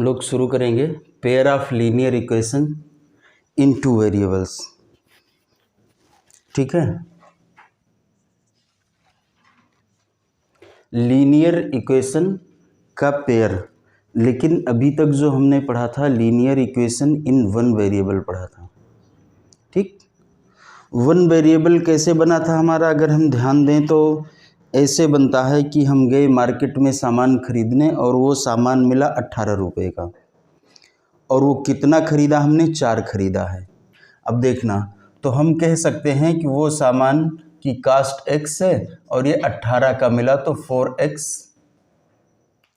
लोग शुरू करेंगे pair of linear equation in two variables. ठीक है, लीनियर इक्वेशन का पेयर, लेकिन अभी तक जो हमने पढ़ा था linear equation in one variable पढ़ा था। ठीक, वन वेरिएबल कैसे बना था हमारा, अगर हम ध्यान दें तो ऐसे बनता है कि हम गए मार्केट में सामान खरीदने और वो सामान मिला 18 रुपये का, और वो कितना खरीदा हमने, 4 खरीदा है। अब देखना, तो हम कह सकते हैं कि वो सामान की कास्ट x है और ये 18 का मिला, तो 4x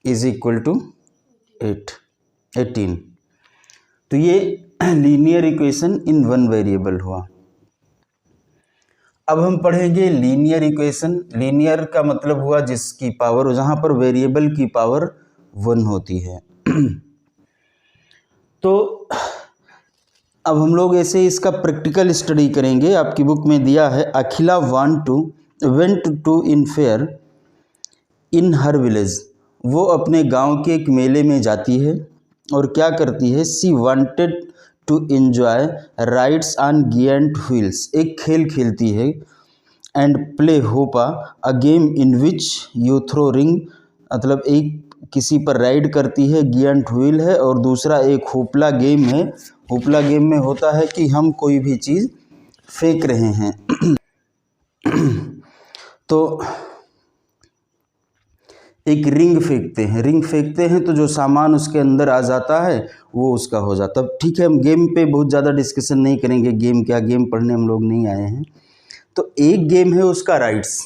इज इक्वल टू 18। तो ये linear equation in one variable हुआ। अब हम पढ़ेंगे लीनियर इक्वेशन, लीनियर का मतलब हुआ जिसकी पावर, जहाँ पर वेरिएबल की पावर 1 होती है। तो अब हम लोग ऐसे इसका प्रैक्टिकल स्टडी करेंगे। आपकी बुक में दिया है, Akhila went to in fair in her village. वो अपने गांव के एक मेले में जाती है और क्या करती है, she wanted to enjoy rides on giant wheels, एक खेल खेलती है, and play hoopla a game in which you throw ring, मतलब एक किसी पर राइड करती है, गियंट व्हील है, और दूसरा एक होपला गेम है। होपला गेम में होता है कि हम कोई भी चीज़ फेंक रहे हैं। तो एक रिंग फेंकते हैं, रिंग फेंकते हैं तो जो सामान उसके अंदर आ जाता है वो उसका हो जाता है। ठीक है, हम गेम पे बहुत ज़्यादा डिस्कशन नहीं करेंगे, गेम क्या, गेम पढ़ने हम लोग नहीं आए हैं। तो एक गेम है उसका राइड्स,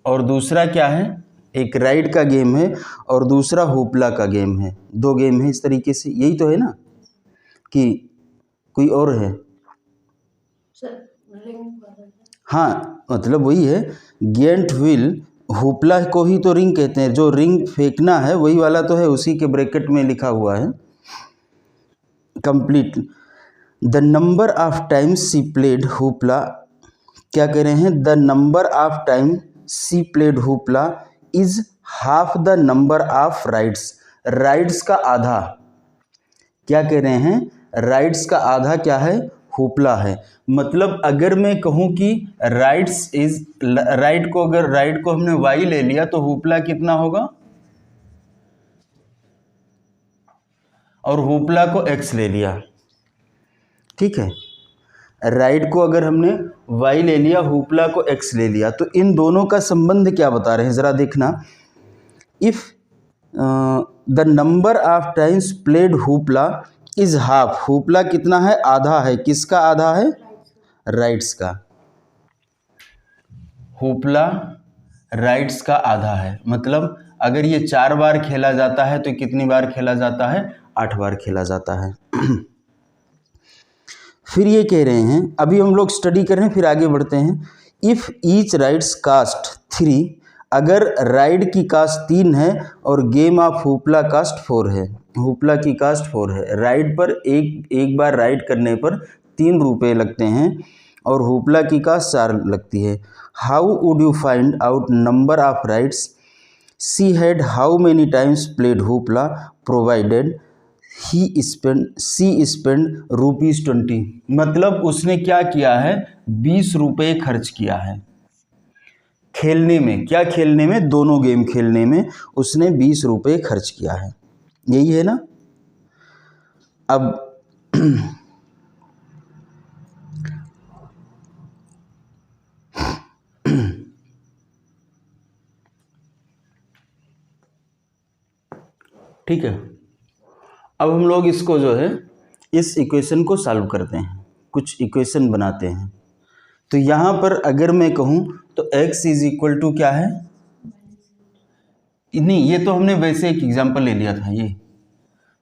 और दूसरा क्या है, एक राइड का गेम है और दूसरा होपला का गेम है। 2 गेम है इस तरीके से, यही तो है ना, कि कोई और है? हाँ, मतलब वही है, गियंट व्हील, होपला को ही तो रिंग कहते हैं, जो रिंग फेंकना है वही वाला तो है, उसी के ब्रैकेट में लिखा हुआ है complete. The number of times she played hoopla, क्या कह रहे हैं, the number of time she played hoopla is half the number of rides. Rides का आधा, क्या कह रहे हैं, राइड्स का आधा क्या है, होपला है। मतलब अगर मैं कहूँ कि राइड्स इज, राइड को, अगर राइड को हमने y ले लिया तो होपला कितना होगा, और होपला को x ले लिया। ठीक है, राइड को अगर हमने y ले लिया, होपला को x ले लिया, तो इन दोनों का संबंध क्या बता रहे हैं जरा देखना। If the number of times played hoopla is half, hoopla कितना है, आधा है, किसका आधा है, राइड्स का। होपला राइड्स का आधा है, मतलब अगर ये 4 बार खेला जाता है तो कितनी बार खेला जाता है, 8 बार खेला जाता है। फिर ये कह रहे हैं, अभी हम लोग स्टडी कर रहे हैं, फिर आगे बढ़ते हैं। इफ ईच राइड्स कास्ट 3, अगर राइड की कास्ट 3 है और गेम ऑफ होपला कास्ट 4 है, होपला की कास्ट 4 है, राइड पर एक बार राइड करने पर 3 रुपये लगते हैं और होपला की कास्ट 4 लगती है। How would you find out number of rides she had how many times played hoopla provided she spend ₹20। मतलब उसने क्या किया है, 20 रुपये खर्च किया है खेलने में। क्या खेलने में, दोनों गेम खेलने में उसने 20 रुपये खर्च किया है, यही है ना। अब ठीक है, अब हम लोग इसको जो है, इस इक्वेशन को सॉल्व करते हैं, कुछ इक्वेशन बनाते हैं। तो यहाँ पर अगर मैं कहूँ तो x इज इक्वल टू क्या है, नहीं ये तो हमने वैसे एक एग्जांपल ले लिया था,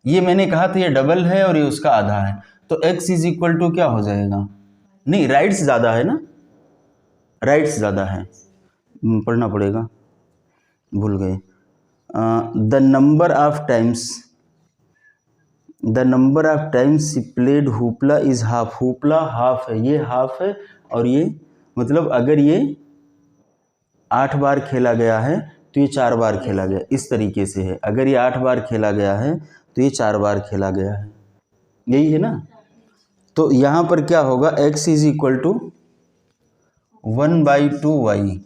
ये मैंने कहा था ये डबल है और ये उसका आधा है, तो x इज इक्वल टू क्या हो जाएगा, नहीं राइट्स ज़्यादा है ना, राइट्स ज़्यादा है, पढ़ना पड़ेगा, भूल गए। The number of times played hoopla is half, hoopla half है, ये हाफ है, और ये मतलब अगर ये 8 बार खेला गया है तो ये 4 बार खेला गया, इस तरीके से है। अगर ये 8 बार खेला गया है तो ये 4 बार खेला गया है, यही है ना। तो यहाँ पर क्या होगा, x is equal to 1/2y।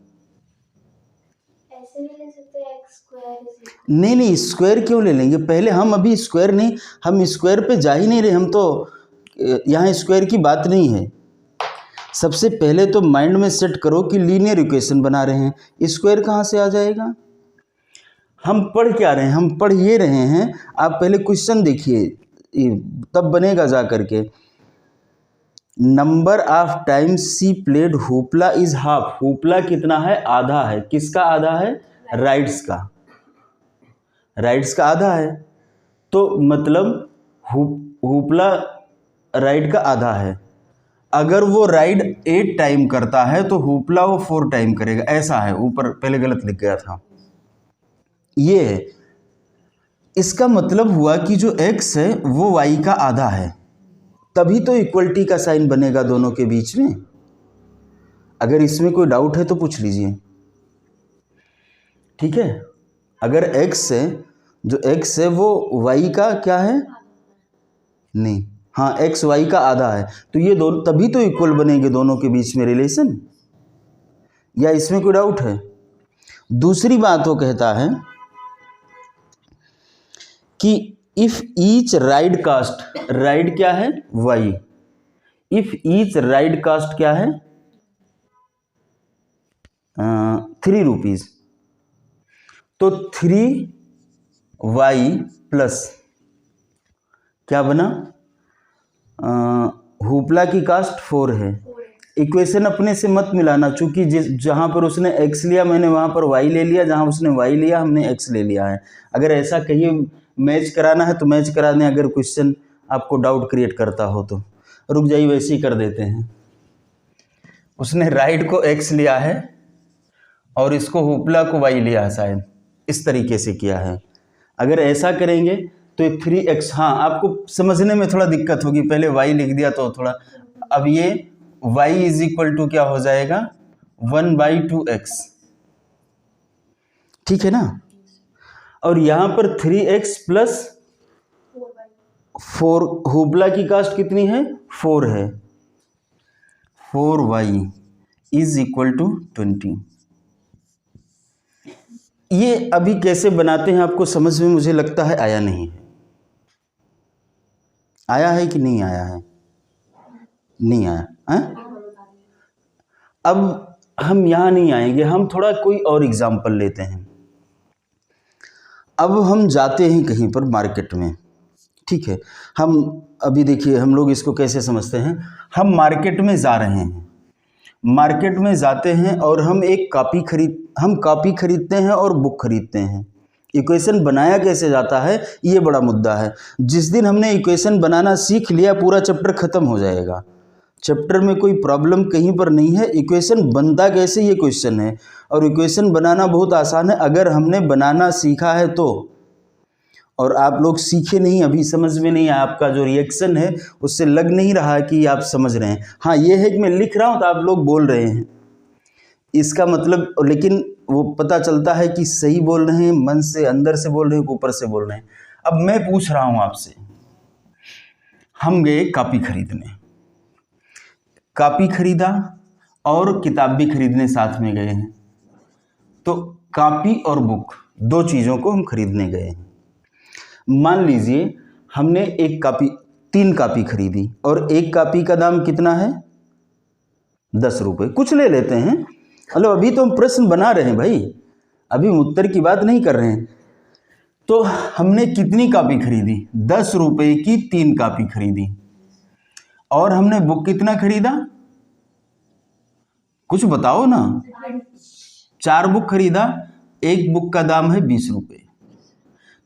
नहीं, स्क्वायर क्यों ले लेंगे, पहले हम अभी स्क्वायर नहीं, हम स्क्वायर पे जा ही नहीं रहे, हम तो यहाँ स्क्वायर की बात नहीं है। सबसे पहले तो माइंड में सेट करो कि लीनियर इक्वेशन बना रहे हैं, स्क्वायर कहाँ से आ जाएगा। हम पढ़ क्या रहे हैं, हम पढ़ ये रहे हैं, आप पहले क्वेश्चन देखिए तब बनेगा जा करके। Number of times she played hoopla is half. Hoopla कितना है, आधा है। किसका आधा है, राइड्स का, राइड्स का आधा है। तो मतलब हुपला राइड का आधा है। अगर वो राइड 8 टाइम करता है तो हुपला वो 4 टाइम करेगा, ऐसा है। ऊपर पहले गलत लिख गया था, ये है। इसका मतलब हुआ कि जो x है वो y का आधा है, तभी तो इक्वलिटी का साइन बनेगा दोनों के बीच में। अगर इसमें कोई डाउट है तो पूछ लीजिए, ठीक है। अगर x है, जो x है वो y का क्या है, नहीं, हाँ x y का आधा है, तो ये दोनों तभी तो इक्वल बनेंगे दोनों के बीच में रिलेशन। या इसमें कोई डाउट है। दूसरी बात वो कहता है कि if each ride cost, ride क्या है, y, if each ride cost क्या है, 3 रुपीज, तो 3y प्लस क्या बना, हुपला की कास्ट 4 है। इक्वेशन अपने से मत मिलाना, चूंकि जहां पर उसने x लिया मैंने वहां पर y ले लिया, जहां उसने y लिया हमने x ले लिया है। अगर ऐसा कहिए मैच कराना है तो मैच करा दें, अगर क्वेश्चन आपको डाउट क्रिएट करता हो तो। रुक जाइए, वैसे ही कर देते हैं। उसने राइड को x लिया है और इसको हुपला को y लिया है, शायद इस तरीके से किया है। अगर ऐसा करेंगे तो 3x, हाँ आपको समझने में थोड़ा दिक्कत होगी, पहले y लिख दिया तो थोड़ा। अब ये y इज इक्वल टू क्या हो जाएगा, 1/2x, ठीक है ना। और यहाँ पर 3x प्लस 4, हुपला की कास्ट कितनी है, 4 है, 4y इज इक्वल टू 20। ये अभी कैसे बनाते हैं आपको समझ में मुझे लगता है आया नहीं है। आया है कि नहीं आया है, नहीं आया है? अब हम यहाँ नहीं आएंगे, हम थोड़ा कोई और एग्जाम्पल लेते हैं। अब हम जाते हैं कहीं पर मार्केट में, ठीक है। हम अभी देखिए हम लोग इसको कैसे समझते हैं, हम मार्केट में जा रहे हैं, मार्केट में जाते हैं और हम कॉपी खरीदते हैं और बुक खरीदते हैं। इक्वेशन बनाया कैसे जाता है ये बड़ा मुद्दा है। जिस दिन हमने इक्वेशन बनाना सीख लिया पूरा चैप्टर खत्म हो जाएगा। चैप्टर में कोई प्रॉब्लम कहीं पर नहीं है, इक्वेशन बनता कैसे ये क्वेश्चन है। और इक्वेशन बनाना बहुत आसान है अगर हमने बनाना सीखा है तो। और आप लोग सीखे नहीं, अभी समझ में नहीं आया, आपका जो रिएक्शन है उससे लग नहीं रहा कि आप समझ रहे हैं। हाँ ये है कि मैं लिख रहा हूँ तो आप लोग बोल रहे हैं, इसका मतलब, लेकिन वो पता चलता है कि सही बोल रहे हैं, मन से अंदर से बोल रहे हैं, ऊपर से बोल रहे हैं। अब मैं पूछ रहा हूँ आपसे, हम गए कॉपी खरीदने, कॉपी खरीदा और किताब भी खरीदने साथ में गए हैं। तो कॉपी और बुक दो चीज़ों को हम खरीदने गए हैं। मान लीजिए हमने एक कॉपी, 3 कॉपी खरीदी और एक कॉपी का दाम कितना है, 10 रुपये, कुछ ले लेते हैं। हेलो अभी तो हम प्रश्न बना रहे हैं भाई, अभी उत्तर की बात नहीं कर रहे हैं। तो हमने कितनी कॉपी खरीदी, 10 रुपये की 3 कॉपी खरीदी। और हमने बुक कितना खरीदा, कुछ बताओ ना। 4 बुक खरीदा, एक बुक का दाम है 20 रुपये।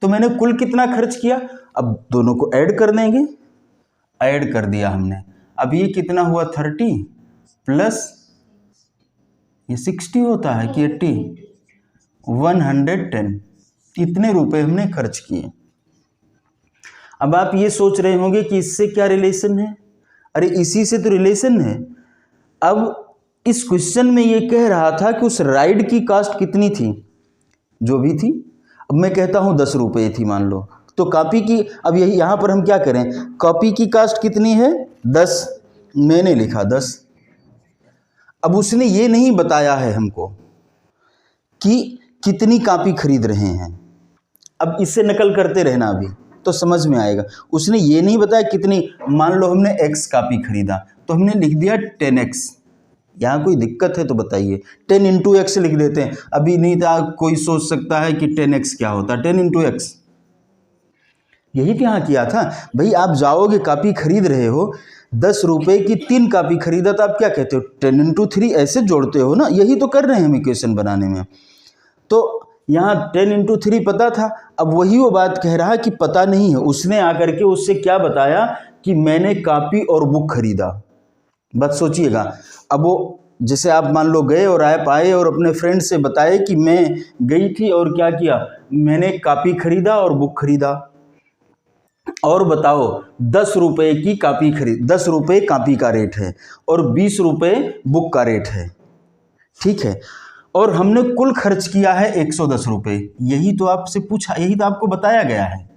तो मैंने कुल कितना खर्च किया, अब दोनों को ऐड कर देंगे, ऐड कर दिया हमने। अब ये कितना हुआ, 30 प्लस ये 60 होता है कि 80, 110, इतने रुपए हमने खर्च किए। अब आप ये सोच रहे होंगे कि इससे क्या रिलेशन है, अरे इसी से तो रिलेशन है। अब इस क्वेश्चन में ये कह रहा था कि उस राइड की कास्ट कितनी थी, जो भी थी। अब मैं कहता हूँ 10 रुपये थी मान लो, तो कॉपी की, अब यही यहाँ पर हम क्या करें, कॉपी की कास्ट कितनी है 10, मैंने लिखा 10। अब उसने ये नहीं बताया है हमको कि कितनी कॉपी खरीद रहे हैं। अब इससे नकल करते रहना अभी तो समझ में आएगा। उसने ये नहीं बताया कितनी, मान लो हमने x कॉपी खरीदा तो हमने लिख दिया 10x। यहाँ कोई दिक्कत है तो बताइए, 10 इंटू एक्स लिख देते हैं। अभी नहीं था, कोई सोच सकता है कि 10x क्या होता है, 10 इंटू एक्स। यही तो यहाँ किया था भाई। आप जाओगे कॉपी खरीद रहे हो, 10 रुपये की 3 कॉपी खरीदा तो आप क्या कहते हो, 10 इंटू 3 ऐसे जोड़ते हो ना। यही तो कर रहे हैं हम इक्वेशन बनाने में। तो यहाँ 10 इंटू 3 पता था। अब वही वो बात कह रहा है कि पता नहीं है। उसने आकर के उससे क्या बताया कि मैंने कॉपी और बुक खरीदा। बात सोचिएगा। अब वो जैसे आप मान लो गए और आप आए और अपने फ्रेंड से बताए कि मैं गई थी और क्या किया, मैंने कॉपी खरीदा और बुक खरीदा। और बताओ 10 रुपये की कॉपी खरीद, 10 रुपये कॉपी का रेट है और 20 रुपये बुक का रेट है, ठीक है। और हमने कुल खर्च किया है 110 रुपये। यही तो आपसे पूछा, यही तो आपको बताया गया है।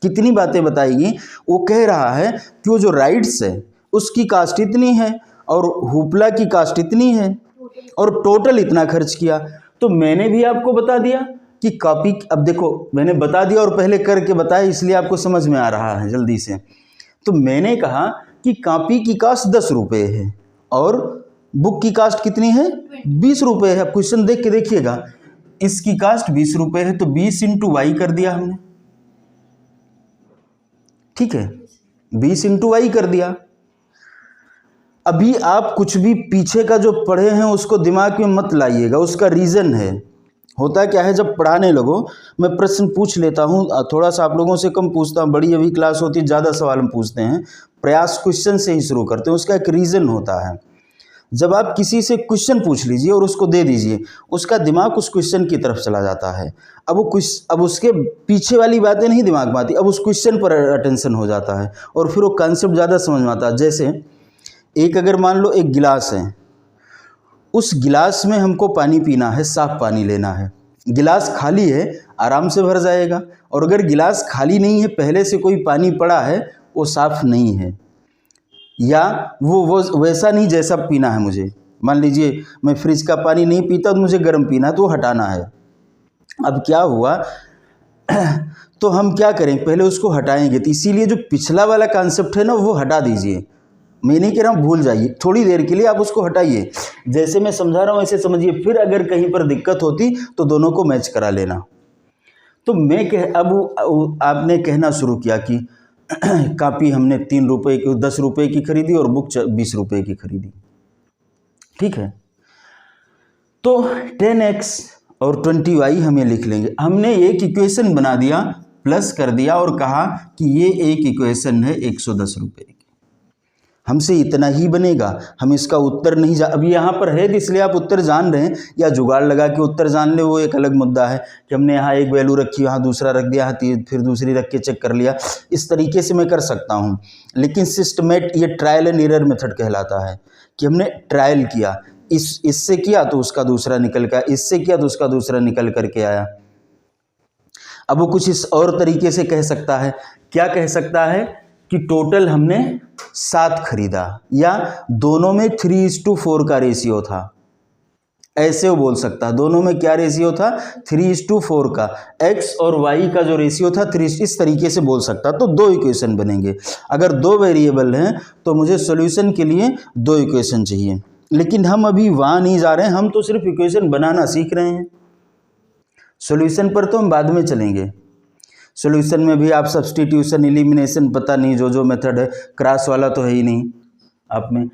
कितनी बातें बताएगी। वो कह रहा है कि वो जो राइड्स है उसकी कास्ट इतनी है और हुपला की कास्ट इतनी है और टोटल इतना खर्च किया। तो मैंने भी आपको बता दिया कि कॉपी, अब देखो मैंने बता दिया और पहले करके बताया, इसलिए आपको समझ में आ रहा है जल्दी से। तो मैंने कहा कि कॉपी की कास्ट 10 रुपये है और बुक की कास्ट कितनी है 20 रुपये है। क्वेश्चन देख के देखिएगा, इसकी कास्ट 20 रुपये है तो 20 इंटू वाई कर दिया हमने, ठीक है, 20 इंटू वाई कर दिया। अभी आप कुछ भी पीछे का जो पढ़े हैं उसको दिमाग में मत लाइएगा, उसका रीज़न है। होता क्या है, जब पढ़ाने लगो मैं प्रश्न पूछ लेता हूँ, थोड़ा सा आप लोगों से कम पूछता हूँ, बड़ी अभी क्लास होती है ज़्यादा सवाल हम पूछते हैं, प्रयास क्वेश्चन से ही शुरू करते हैं। उसका एक रीज़न होता है। जब आप किसी से क्वेश्चन पूछ लीजिए और उसको दे दीजिए, उसका दिमाग उस क्वेश्चन की तरफ चला जाता है। अब उसके पीछे वाली बातें नहीं दिमाग में आती, अब उस क्वेश्चन पर अटेंशन हो जाता है और फिर वो कॉन्सेप्ट ज़्यादा समझ में आता है। जैसे एक अगर मान लो एक गिलास है, उस गिलास में हमको पानी पीना है, साफ पानी लेना है। गिलास खाली है, आराम से भर जाएगा, और अगर गिलास खाली नहीं है, पहले से कोई पानी पड़ा है, वो साफ नहीं है, या वो वैसा नहीं जैसा पीना है मुझे। मान लीजिए मैं फ्रिज का पानी नहीं पीता तो मुझे गर्म पीना है, तो हटाना है। अब क्या हुआ तो हम क्या करें, पहले उसको हटाएंगे। तो इसीलिए जो पिछला वाला कॉन्सेप्ट है ना, वो हटा दीजिए। मैं नहीं कह रहा हूँ भूल जाइए, थोड़ी देर के लिए आप उसको हटाइए, जैसे मैं समझा रहा हूँ ऐसे समझिए। फिर अगर कहीं पर दिक्कत होती तो दोनों को मैच करा लेना। तो अब आपने कहना शुरू किया कि कॉपी हमने 3 रुपये की, 10 रुपये की खरीदी और बुक 20 रुपये की खरीदी, ठीक है। तो 10x और 20y हमें लिख लेंगे। हमने एक इक्वेशन बना दिया, प्लस कर दिया और कहा कि ये एक इक्वेशन है 110 रुपये की। हमसे इतना ही बनेगा, हम इसका उत्तर नहीं अभी यहाँ पर है इसलिए आप उत्तर जान रहे हैं, या जुगाड़ लगा के उत्तर जान ले, वो एक अलग मुद्दा है कि हमने यहाँ एक वैल्यू रखी, यहाँ दूसरा रख दिया, फिर दूसरी रख के चेक कर लिया। इस तरीके से मैं कर सकता हूँ, लेकिन ये ट्रायल एंड एरर मेथड कहलाता है कि हमने ट्रायल किया, इससे किया तो उसका दूसरा निकल का, इससे किया तो उसका दूसरा निकल करके आया। अब वो कुछ इस और तरीके से कह सकता है, क्या कह सकता है कि टोटल हमने 7 खरीदा, या दोनों में 3:4 का रेशियो था, ऐसे वो बोल सकता है। दोनों में क्या रेशियो था, 3:4 का। x और y का जो रेशियो था 3, इस तरीके से बोल सकता। तो 2 इक्वेशन बनेंगे। अगर 2 वेरिएबल हैं तो मुझे सॉल्यूशन के लिए 2 इक्वेशन चाहिए, लेकिन हम अभी वहाँ नहीं जा रहे हैं, हम तो सिर्फ इक्वेशन बनाना सीख रहे हैं। सॉल्यूशन पर तो हम बाद में चलेंगे। सॉल्यूशन में भी आप सब्स्टिट्यूशन, एलिमिनेशन, पता नहीं जो मेथड है, क्रॉस वाला तो है ही नहीं आप में।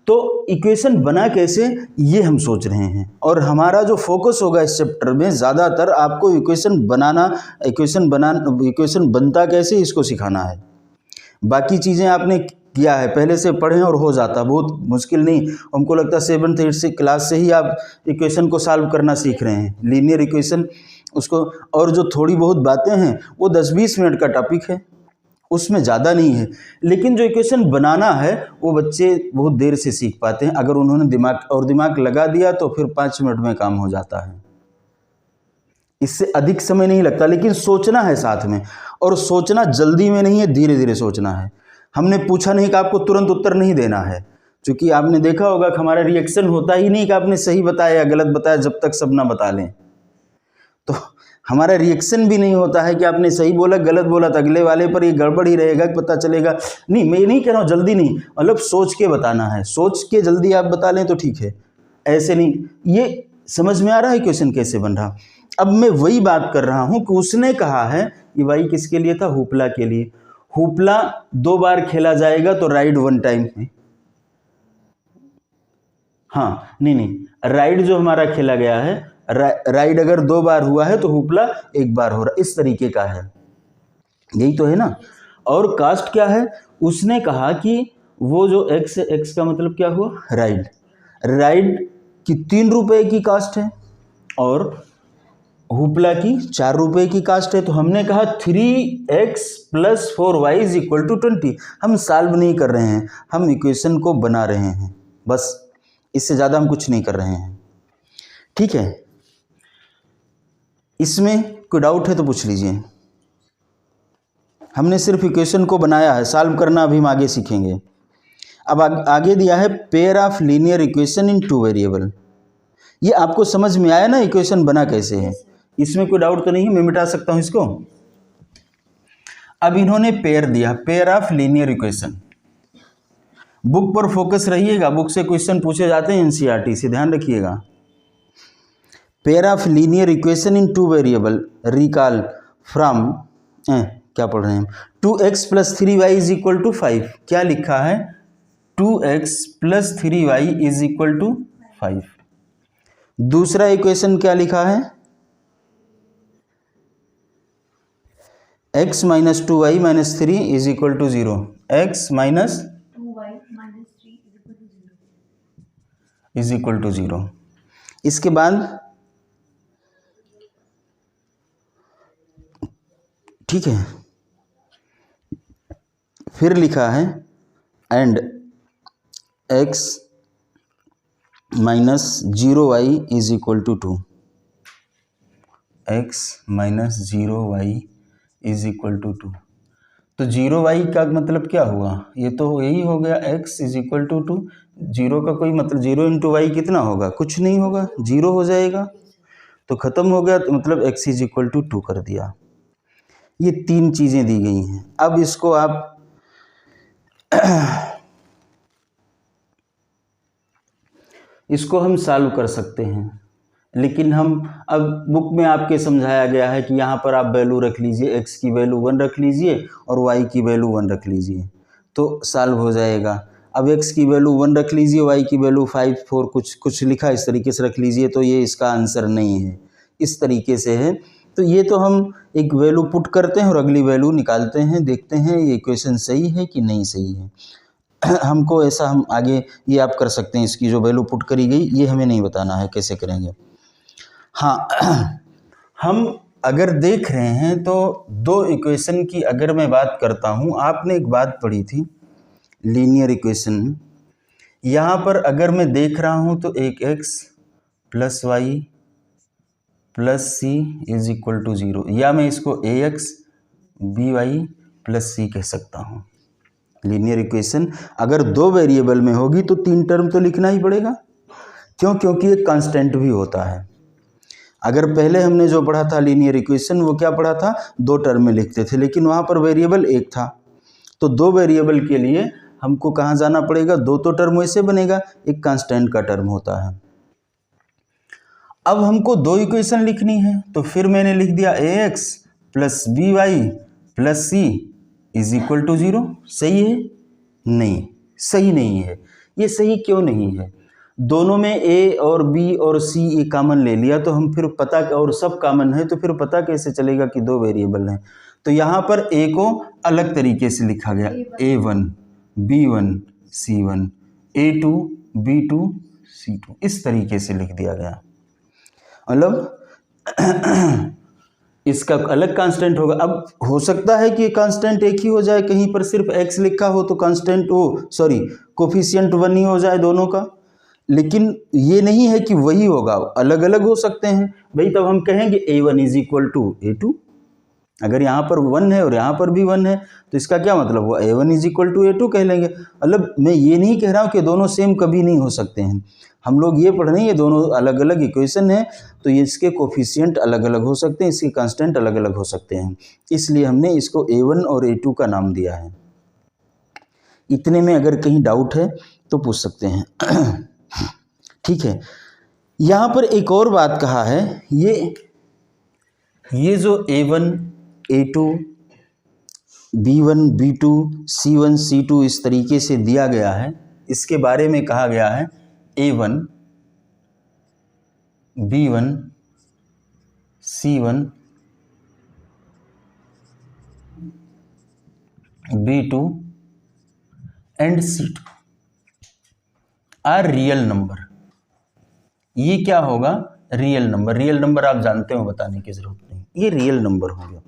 तो इक्वेशन बना कैसे, ये हम सोच रहे हैं, और हमारा जो फोकस होगा इस चैप्टर में ज़्यादातर आपको इक्वेशन बनता कैसे, इसको सिखाना है। बाकी चीज़ें आपने किया है, पहले से पढ़ें और हो जाता, बहुत मुश्किल नहीं। हमको लगता है 7th 8th क्लास से ही आप इक्वेशन को सॉल्व करना सीख रहे हैं, लीनियर इक्वेशन उसको। और जो थोड़ी बहुत बातें हैं वो 10-20 मिनट का टॉपिक है, उसमें ज़्यादा नहीं है। लेकिन जो इक्वेशन बनाना है वो बच्चे बहुत देर से सीख पाते हैं, अगर उन्होंने दिमाग लगा दिया तो फिर 5 मिनट में काम हो जाता है। इससे अधिक समय नहीं लगता, लेकिन सोचना है साथ में, और सोचना जल्दी में नहीं है, धीरे धीरे सोचना है। हमने पूछा नहीं कि आपको तुरंत उत्तर नहीं देना है, क्योंकि आपने देखा होगा कि हमारा रिएक्शन होता ही नहीं कि आपने सही बताया या गलत बताया जब तक सब ना बता लें। तो हमारा रिएक्शन भी नहीं होता है कि आपने सही बोला गलत बोला, तो अगले वाले पर ये गड़बड़ ही रहेगा कि पता चलेगा। नहीं, मैं नहीं कह रहा हूँ जल्दी नहीं, मतलब सोच के बताना है, सोच के जल्दी आप बता लें तो ठीक है, ऐसे नहीं। ये समझ में आ रहा है क्वेश्चन कैसे बन रहा। अब मैं वही बात कर रहा हूँ कि उसने कहा है ये वाई किसके लिए था, हुपला के लिए। हुपला 2 बार खेला जाएगा तो राइड 1 टाइम है। हाँ नहीं, राइड जो हमारा खेला गया है, राइड अगर 2 बार हुआ है तो हुपला 1 बार हो रहा, इस तरीके का है, यही तो है ना। और कास्ट क्या है, उसने कहा कि वो जो एक्स, एक्स का मतलब क्या हुआ, राइड, राइड की 3 रुपए की कास्ट है और हुपला की 4 रुपए की कास्ट है। तो हमने कहा 3x + 4y = 20। हम सॉल्व नहीं कर रहे हैं, हम इक्वेशन को बना रहे हैं, बस इससे ज़्यादा हम कुछ नहीं कर रहे हैं, ठीक है। इसमें कोई डाउट है तो पूछ लीजिए। हमने सिर्फ इक्वेशन को बनाया है, सॉल्व करना अभी हम आगे सीखेंगे। अब आगे दिया है pair of linear equation in 2 variable. ये आपको समझ में आया ना इक्वेशन बना कैसे है, इसमें कोई डाउट तो नहीं है, मैं मिटा सकता हूं इसको। अब इन्होंने पेयर दिया, pair of linear equation. Book पर फोकस रहिएगा, बुक से क्वेश्चन पूछे जाते हैं एनसीईआरटी से, ध्यान रखिएगा। Pair of linear equation in 2 variable, recall from क्या पढ़ रहे हैं हम, 2x + 3y = 5। क्या लिखा है, 2x + 3y = 5। दूसरा इक्वेशन क्या लिखा है, x - 2y - 3 = 0। x - 2y - 3 = 0। इसके बाद ठीक है, फिर लिखा है and x - 0y = 2। x - 0y = 2। तो 0y का मतलब क्या हुआ, ये तो यही हो गया, x = 2। 0 का कोई मतलब 0 × y कितना होगा, कुछ नहीं होगा, 0 हो जाएगा, तो ख़त्म हो गया। तो मतलब x = 2 कर दिया। ये 3 चीज़ें दी गई हैं। अब इसको आप इसको हम सॉल्व कर सकते हैं, लेकिन हम अब बुक में आपके समझाया गया है कि यहाँ पर आप वैल्यू रख लीजिए, x की वैल्यू 1 रख लीजिए और y की वैल्यू 1 रख लीजिए, तो सॉल्व हो जाएगा। अब x की वैल्यू 1 रख लीजिए, y की वैल्यू 5 4 कुछ लिखा इस तरीके से रख लीजिए, तो ये इसका आंसर नहीं है, इस तरीके से है। तो ये तो हम एक वैल्यू पुट करते हैं और अगली वैल्यू निकालते हैं, देखते हैं ये इक्वेशन सही है कि नहीं सही है। हमको ऐसा, हम आगे ये आप कर सकते हैं, इसकी जो वैल्यू पुट करी गई ये हमें नहीं बताना है कैसे करेंगे। हाँ, हम अगर देख रहे हैं तो 2 इक्वेशन की अगर मैं बात करता हूँ, आपने एक बात पढ़ी थी लीनियर इक्वेशन, यहाँ पर अगर मैं देख रहा हूँ तो एक x + y + c = 0, या मैं इसको ax by + c कह सकता हूँ। लीनियर इक्वेशन अगर 2 वेरिएबल में होगी तो 3 टर्म तो लिखना ही पड़ेगा, क्यों, क्योंकि एक कांस्टेंट भी होता है। अगर पहले हमने जो पढ़ा था लीनियर इक्वेशन, वो क्या पढ़ा था, 2 टर्म में लिखते थे, लेकिन वहाँ पर वेरिएबल 1 था। तो 2 वेरिएबल के लिए हमको कहाँ जाना पड़ेगा, 2 तो टर्म वैसे बनेगा, एक कांस्टेंट का टर्म होता है। अब हमको 2 इक्वेशन लिखनी है, तो फिर मैंने लिख दिया ax + by + c = 0। सही है? नहीं, सही नहीं है। ये सही क्यों नहीं है, दोनों में a और b और c ये कॉमन ले लिया, तो हम फिर पता, और सब कॉमन है तो फिर पता कैसे चलेगा कि 2 वेरिएबल हैं। तो यहाँ पर a को अलग तरीके से लिखा गया, a1 b1 c1 a2 b2 c2, इस तरीके से लिख दिया गया। मतलब इसका अलग कांस्टेंट होगा। अब हो सकता है कि कांस्टेंट एक ही हो जाए, कहीं पर सिर्फ x लिखा हो तो कांस्टेंट कोफिशिएंट 1 ही हो जाए दोनों का, लेकिन ये नहीं है कि वही होगा, अलग अलग हो सकते हैं भाई। तब हम कहेंगे A1 is equal to A2। अगर यहाँ पर 1 है और यहाँ पर भी 1 है तो इसका क्या मतलब, वो A1 is equal to A2 कह लेंगे। मतलब मैं ये नहीं कह रहा हूँ कि दोनों सेम कभी नहीं हो सकते हैं, हम लोग ये पढ़ रहे हैं ये दोनों अलग अलग इक्वेशन है, तो ये इसके कोफिशिएंट अलग अलग हो सकते हैं, इसके कांस्टेंट अलग अलग हो सकते हैं, इसलिए हमने इसको A1 और A2 का नाम दिया है। इतने में अगर कहीं डाउट है तो पूछ सकते हैं। ठीक है, यहाँ पर एक और बात कहा है, ये जो A1 A2 B1 B2 C1 C2 इस तरीके से दिया गया है, इसके बारे में कहा गया है A1 B1 C1 B2 and C2 are real number. ये क्या होगा, रियल नंबर। रियल नंबर आप जानते हो, बताने की जरूरत नहीं, ये रियल नंबर होगा।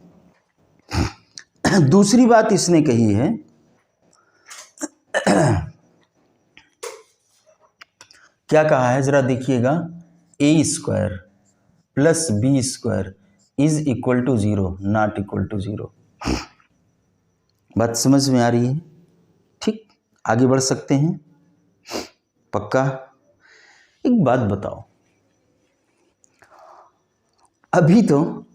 दूसरी बात इसने कही है, क्या कहा है जरा देखिएगा, A square plus B square is equal to 0 not equal to 0। बात समझ में आ रही है? ठीक, आगे बढ़ सकते हैं, पक्का। एक बात बताओ, अभी तो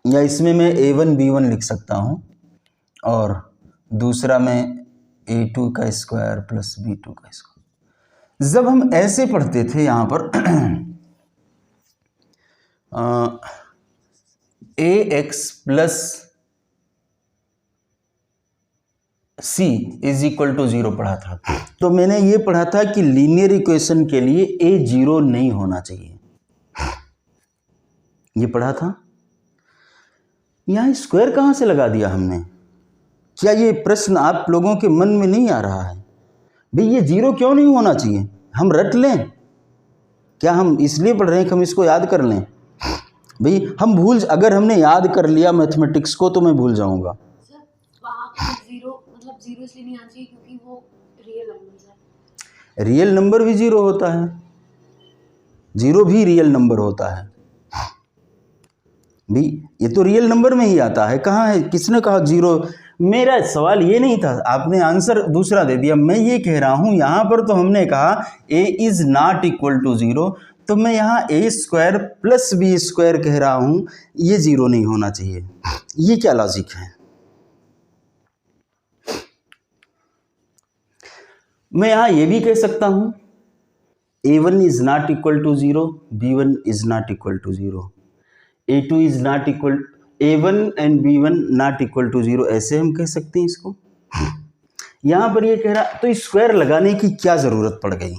या इसमें मैं A1 B1 लिख सकता हूं और दूसरा मैं A2 का स्क्वायर प्लस B2 का स्क्वायर। जब हम ऐसे पढ़ते थे यहां पर AX plus C is equal to 0 पढ़ा था, तो मैंने ये पढ़ा था कि लीनियर इक्वेशन के लिए A 0 नहीं होना चाहिए, ये पढ़ा था। यहां स्क्वायर कहां से लगा दिया हमने? क्या ये प्रश्न आप लोगों के मन में नहीं आ रहा है भाई, ये 0 क्यों नहीं होना चाहिए? हम रट लें क्या? हम इसलिए पढ़ रहे हैं कि हम इसको याद कर लें भाई? हम भूल, अगर हमने याद कर लिया मैथमेटिक्स को तो मैं भूल जाऊंगा। जीरो इसलिए नहीं आना चाहिए क्योंकि वो रियल नंबर है। रियल नंबर भी 0 होता है, 0 भी रियल नंबर होता है भाई, ये तो रियल नंबर में ही आता है। कहाँ है, किसने कहा 0? मेरा सवाल ये नहीं था, आपने आंसर दूसरा दे दिया। मैं ये कह रहा हूँ यहाँ पर तो हमने कहा A is not equal to 0, तो मैं यहाँ A square plus B square कह रहा हूँ, ये 0 नहीं होना चाहिए। ये क्या लॉजिक है? मैं यहाँ ये भी कह सकता हूँ A1 is not equal to 0, B1 is not equal to 0, A2 is not equal, A1 and B1 not equal to 0, ऐसे हम कह सकते हैं इसको। यहाँ पर ये कह रहा, तो स्क्वायर लगाने की क्या ज़रूरत पड़ गई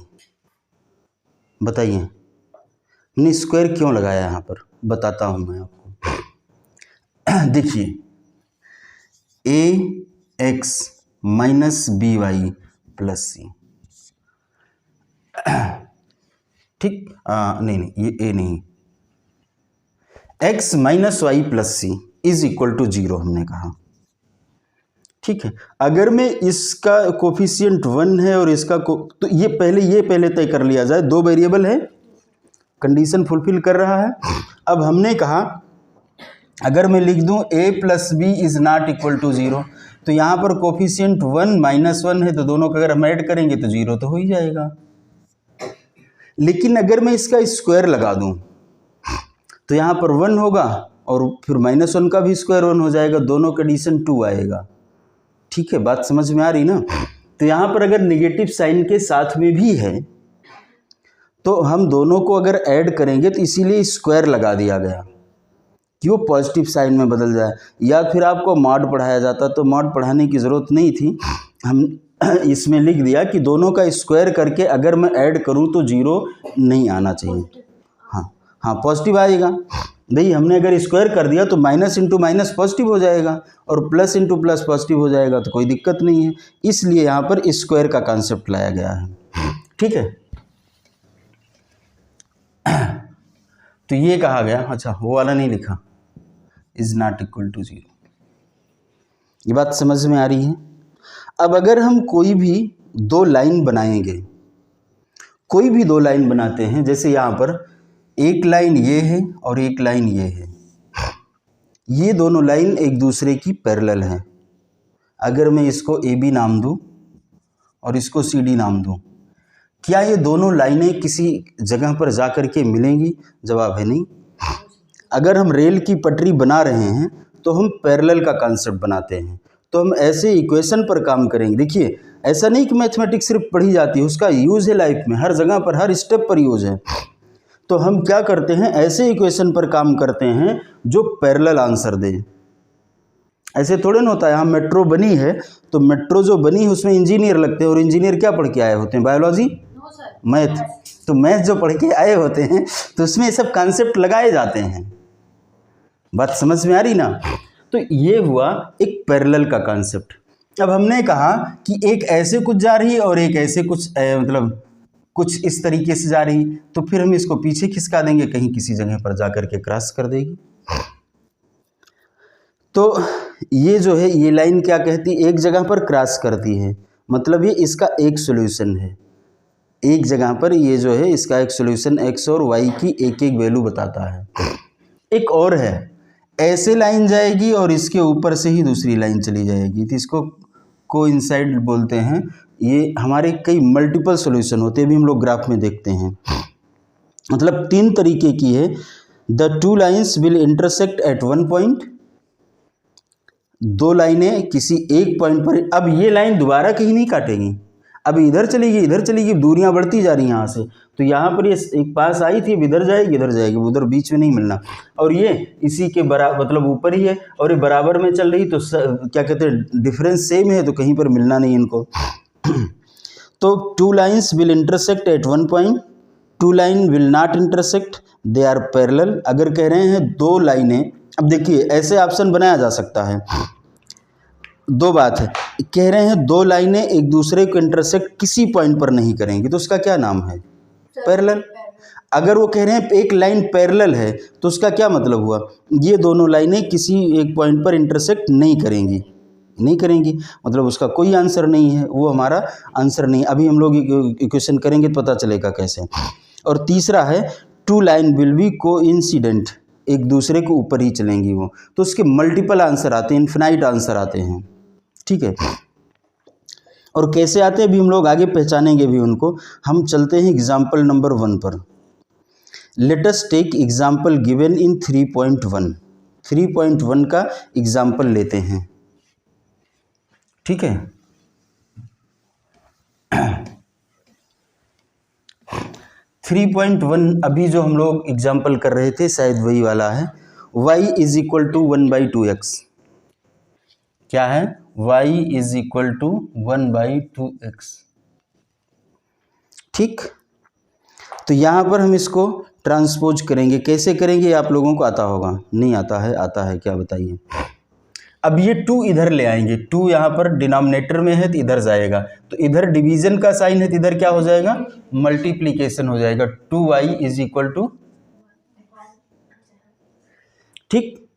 बताइए? हमने स्क्वायर क्यों लगाया यहाँ पर, बताता हूँ मैं आपको। देखिए AX minus BY plus C, ठीक, नहीं ये A नहीं, x minus y plus c is equal to 0 हमने कहा, ठीक है। अगर मैं इसका कोफिशिएंट 1 है और इसका तो ये पहले तय कर लिया जाए, 2 वेरिएबल है, कंडीशन फुलफिल कर रहा है। अब हमने कहा अगर मैं लिख दूं A plus b is not equal to 0, तो यहाँ पर कोफिशिएंट 1 माइनस 1 है, तो दोनों का अगर हम ऐड करेंगे तो 0 तो हो ही जाएगा। लेकिन अगर मैं इसका स्क्वायर लगा दूं तो यहाँ पर 1 होगा और फिर -1 का भी स्क्वायर 1 हो जाएगा, दोनों का एडिशन 2 आएगा। ठीक है, बात समझ में आ रही ना? तो यहाँ पर अगर नेगेटिव साइन के साथ में भी है तो हम दोनों को अगर ऐड करेंगे तो इसीलिए स्क्वायर लगा दिया गया कि वो पॉजिटिव साइन में बदल जाए। या फिर आपको मॉड पढ़ाया जाता तो मॉड पढ़ाने की ज़रूरत नहीं थी, हम इसमें लिख दिया कि दोनों का स्क्वायर करके अगर मैं ऐड करूं तो 0 नहीं आना चाहिए। हाँ पॉजिटिव आएगा भाई, हमने अगर स्क्वायर कर दिया तो माइनस इंटू माइनस पॉजिटिव हो जाएगा और प्लस इंटू प्लस पॉजिटिव हो जाएगा, तो कोई दिक्कत नहीं है। इसलिए यहाँ पर स्क्वायर का कॉन्सेप्ट लाया गया है। ठीक है, तो ये कहा गया, अच्छा वो वाला नहीं लिखा, इज नॉट इक्वल टू 0। ये बात समझ में आ रही है? अब अगर हम कोई भी दो लाइन बनाएंगे, कोई भी दो लाइन बनाते हैं, जैसे यहाँ पर एक लाइन ये है और एक लाइन ये है, ये दोनों लाइन एक दूसरे की पैरेलल हैं। अगर मैं इसको ए बी नाम दूँ और इसको सी डी नाम दूँ, क्या ये दोनों लाइनें किसी जगह पर जा कर के मिलेंगी? जवाब है नहीं। अगर हम रेल की पटरी बना रहे हैं तो हम पैरेलल का कॉन्सेप्ट बनाते हैं, तो हम ऐसे इक्वेशन पर काम करेंगे। देखिए, ऐसा नहीं कि मैथमेटिक्स सिर्फ पढ़ी जाती है, उसका यूज़ है लाइफ में, हर जगह पर, हर स्टेप पर यूज़ है। तो हम क्या करते हैं, ऐसे इक्वेशन पर काम करते हैं जो पैरेलल आंसर दे। ऐसे थोड़े ना होता है, यहाँ मेट्रो बनी है तो मेट्रो जो बनी है उसमें इंजीनियर लगते हैं, और इंजीनियर क्या पढ़ के आए होते हैं? Biology, math. तो मैथ जो पढ़ के आए होते हैं तो उसमें ये सब कॉन्सेप्ट लगाए जाते हैं। बात समझ में आ रही ना? तो ये हुआ एक पैरेलल का कॉन्सेप्ट। अब हमने कहा कि एक ऐसे कुछ जा रही है और एक ऐसे कुछ मतलब कुछ इस तरीके से जा रही, तो फिर हम इसको पीछे खिसका देंगे, कहीं किसी जगह पर जा कर के क्रॉस कर देगी। तो ये जो है, ये लाइन क्या कहती है? एक जगह पर क्रॉस करती है, मतलब ये इसका एक सॉल्यूशन है। एक जगह पर ये जो है इसका एक सॉल्यूशन x और y की एक एक वैल्यू बताता है। एक और है, ऐसे लाइन जाएगी और इसके ऊपर से ही दूसरी लाइन चली जाएगी, तो इसको कोइंसाइड बोलते हैं। ये हमारे कई मल्टीपल सॉल्यूशन होते हैं, भी हम लोग ग्राफ में देखते हैं। मतलब तीन तरीके की है। The two lines will intersect at one point, दो लाइनें किसी एक पॉइंट पर। अब ये लाइन दोबारा कहीं नहीं काटेंगी, अब इधर चलेगी, इधर चलेगी, दूरियां बढ़ती जा रही हैं यहाँ से। तो यहाँ पर ये एक पास आई थी, अब इधर जाएगी, उधर बीच में नहीं मिलना। और ये इसी के बराबर, मतलब ऊपर ही है, और ये बराबर में चल रही, तो क्या कहते हैं, डिफरेंस सेम है, तो कहीं पर मिलना नहीं इनको। तो two lines will intersect at one point, two line will not intersect, they are parallel. अगर कह रहे हैं दो लाइनें, अब देखिए ऐसे ऑप्शन बनाया जा सकता है। दो बात है, कह रहे हैं दो लाइनें एक दूसरे को इंटरसेक्ट किसी पॉइंट पर नहीं करेंगी, तो उसका क्या नाम है? पैरेलल। अगर वो कह रहे हैं एक लाइन पैरेलल है, तो उसका क्या मतलब हुआ? ये दोनों लाइनें किसी एक पॉइंट पर इंटरसेक्ट नहीं करेंगी, मतलब उसका कोई आंसर नहीं है, वो हमारा आंसर नहीं। अभी हम लोग इक्वेशन करेंगे तो पता चलेगा कैसे। और तीसरा है, two line will be coincident, एक दूसरे के ऊपर ही चलेंगी वो, तो उसके मल्टीपल आंसर आते हैं, इन्फिनाइट आंसर आते हैं। ठीक है, और कैसे आते हैं भी हम लोग आगे पहचानेंगे भी उनको। हम चलते हैं एग्जाम्पल नंबर 1 पर। Let us take example given in 3.1। 3.1 का एग्जाम्पल लेते हैं। ठीक है, 3.1 अभी जो हम लोग एग्जाम्पल कर रहे थे शायद वही वाला है। y is equal to 1/2x। क्या है? y is equal to 1/2x। ठीक, तो यहाँ पर हम इसको ट्रांसपोज करेंगे। कैसे करेंगे आप लोगों को आता होगा? नहीं आता है? आता है क्या, बताइए। अब ये 2 इधर ले आएंगे, 2 यहाँ पर डिनोमिनेटर में है तो इधर जाएगा, तो इधर डिवीजन का साइन है तो इधर क्या हो जाएगा? मल्टीप्लिकेशन हो जाएगा। 2y इज इक्वल टू, ठीक।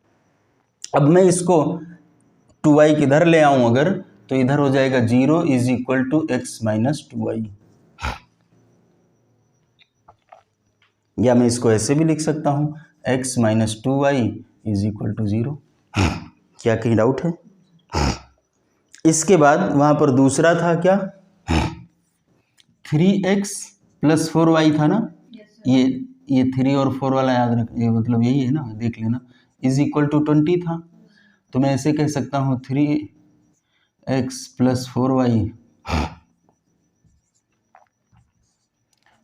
अब मैं इसको 2y किधर ले आऊं अगर, तो इधर हो जाएगा 0 is equal to x minus 2y। या मैं इसको ऐसे भी लिख सकता हूं, x minus 2y is equal to 0। क्या कहीं डाउट है? इसके बाद वहां पर दूसरा था क्या? 3x प्लस 4y था ना। ये 3 और 4 वाला याद रख, ये मतलब यही है ना, देख लेना। इज इक्वल टू 20 था, तो मैं ऐसे कह सकता हूँ 3x plus 4y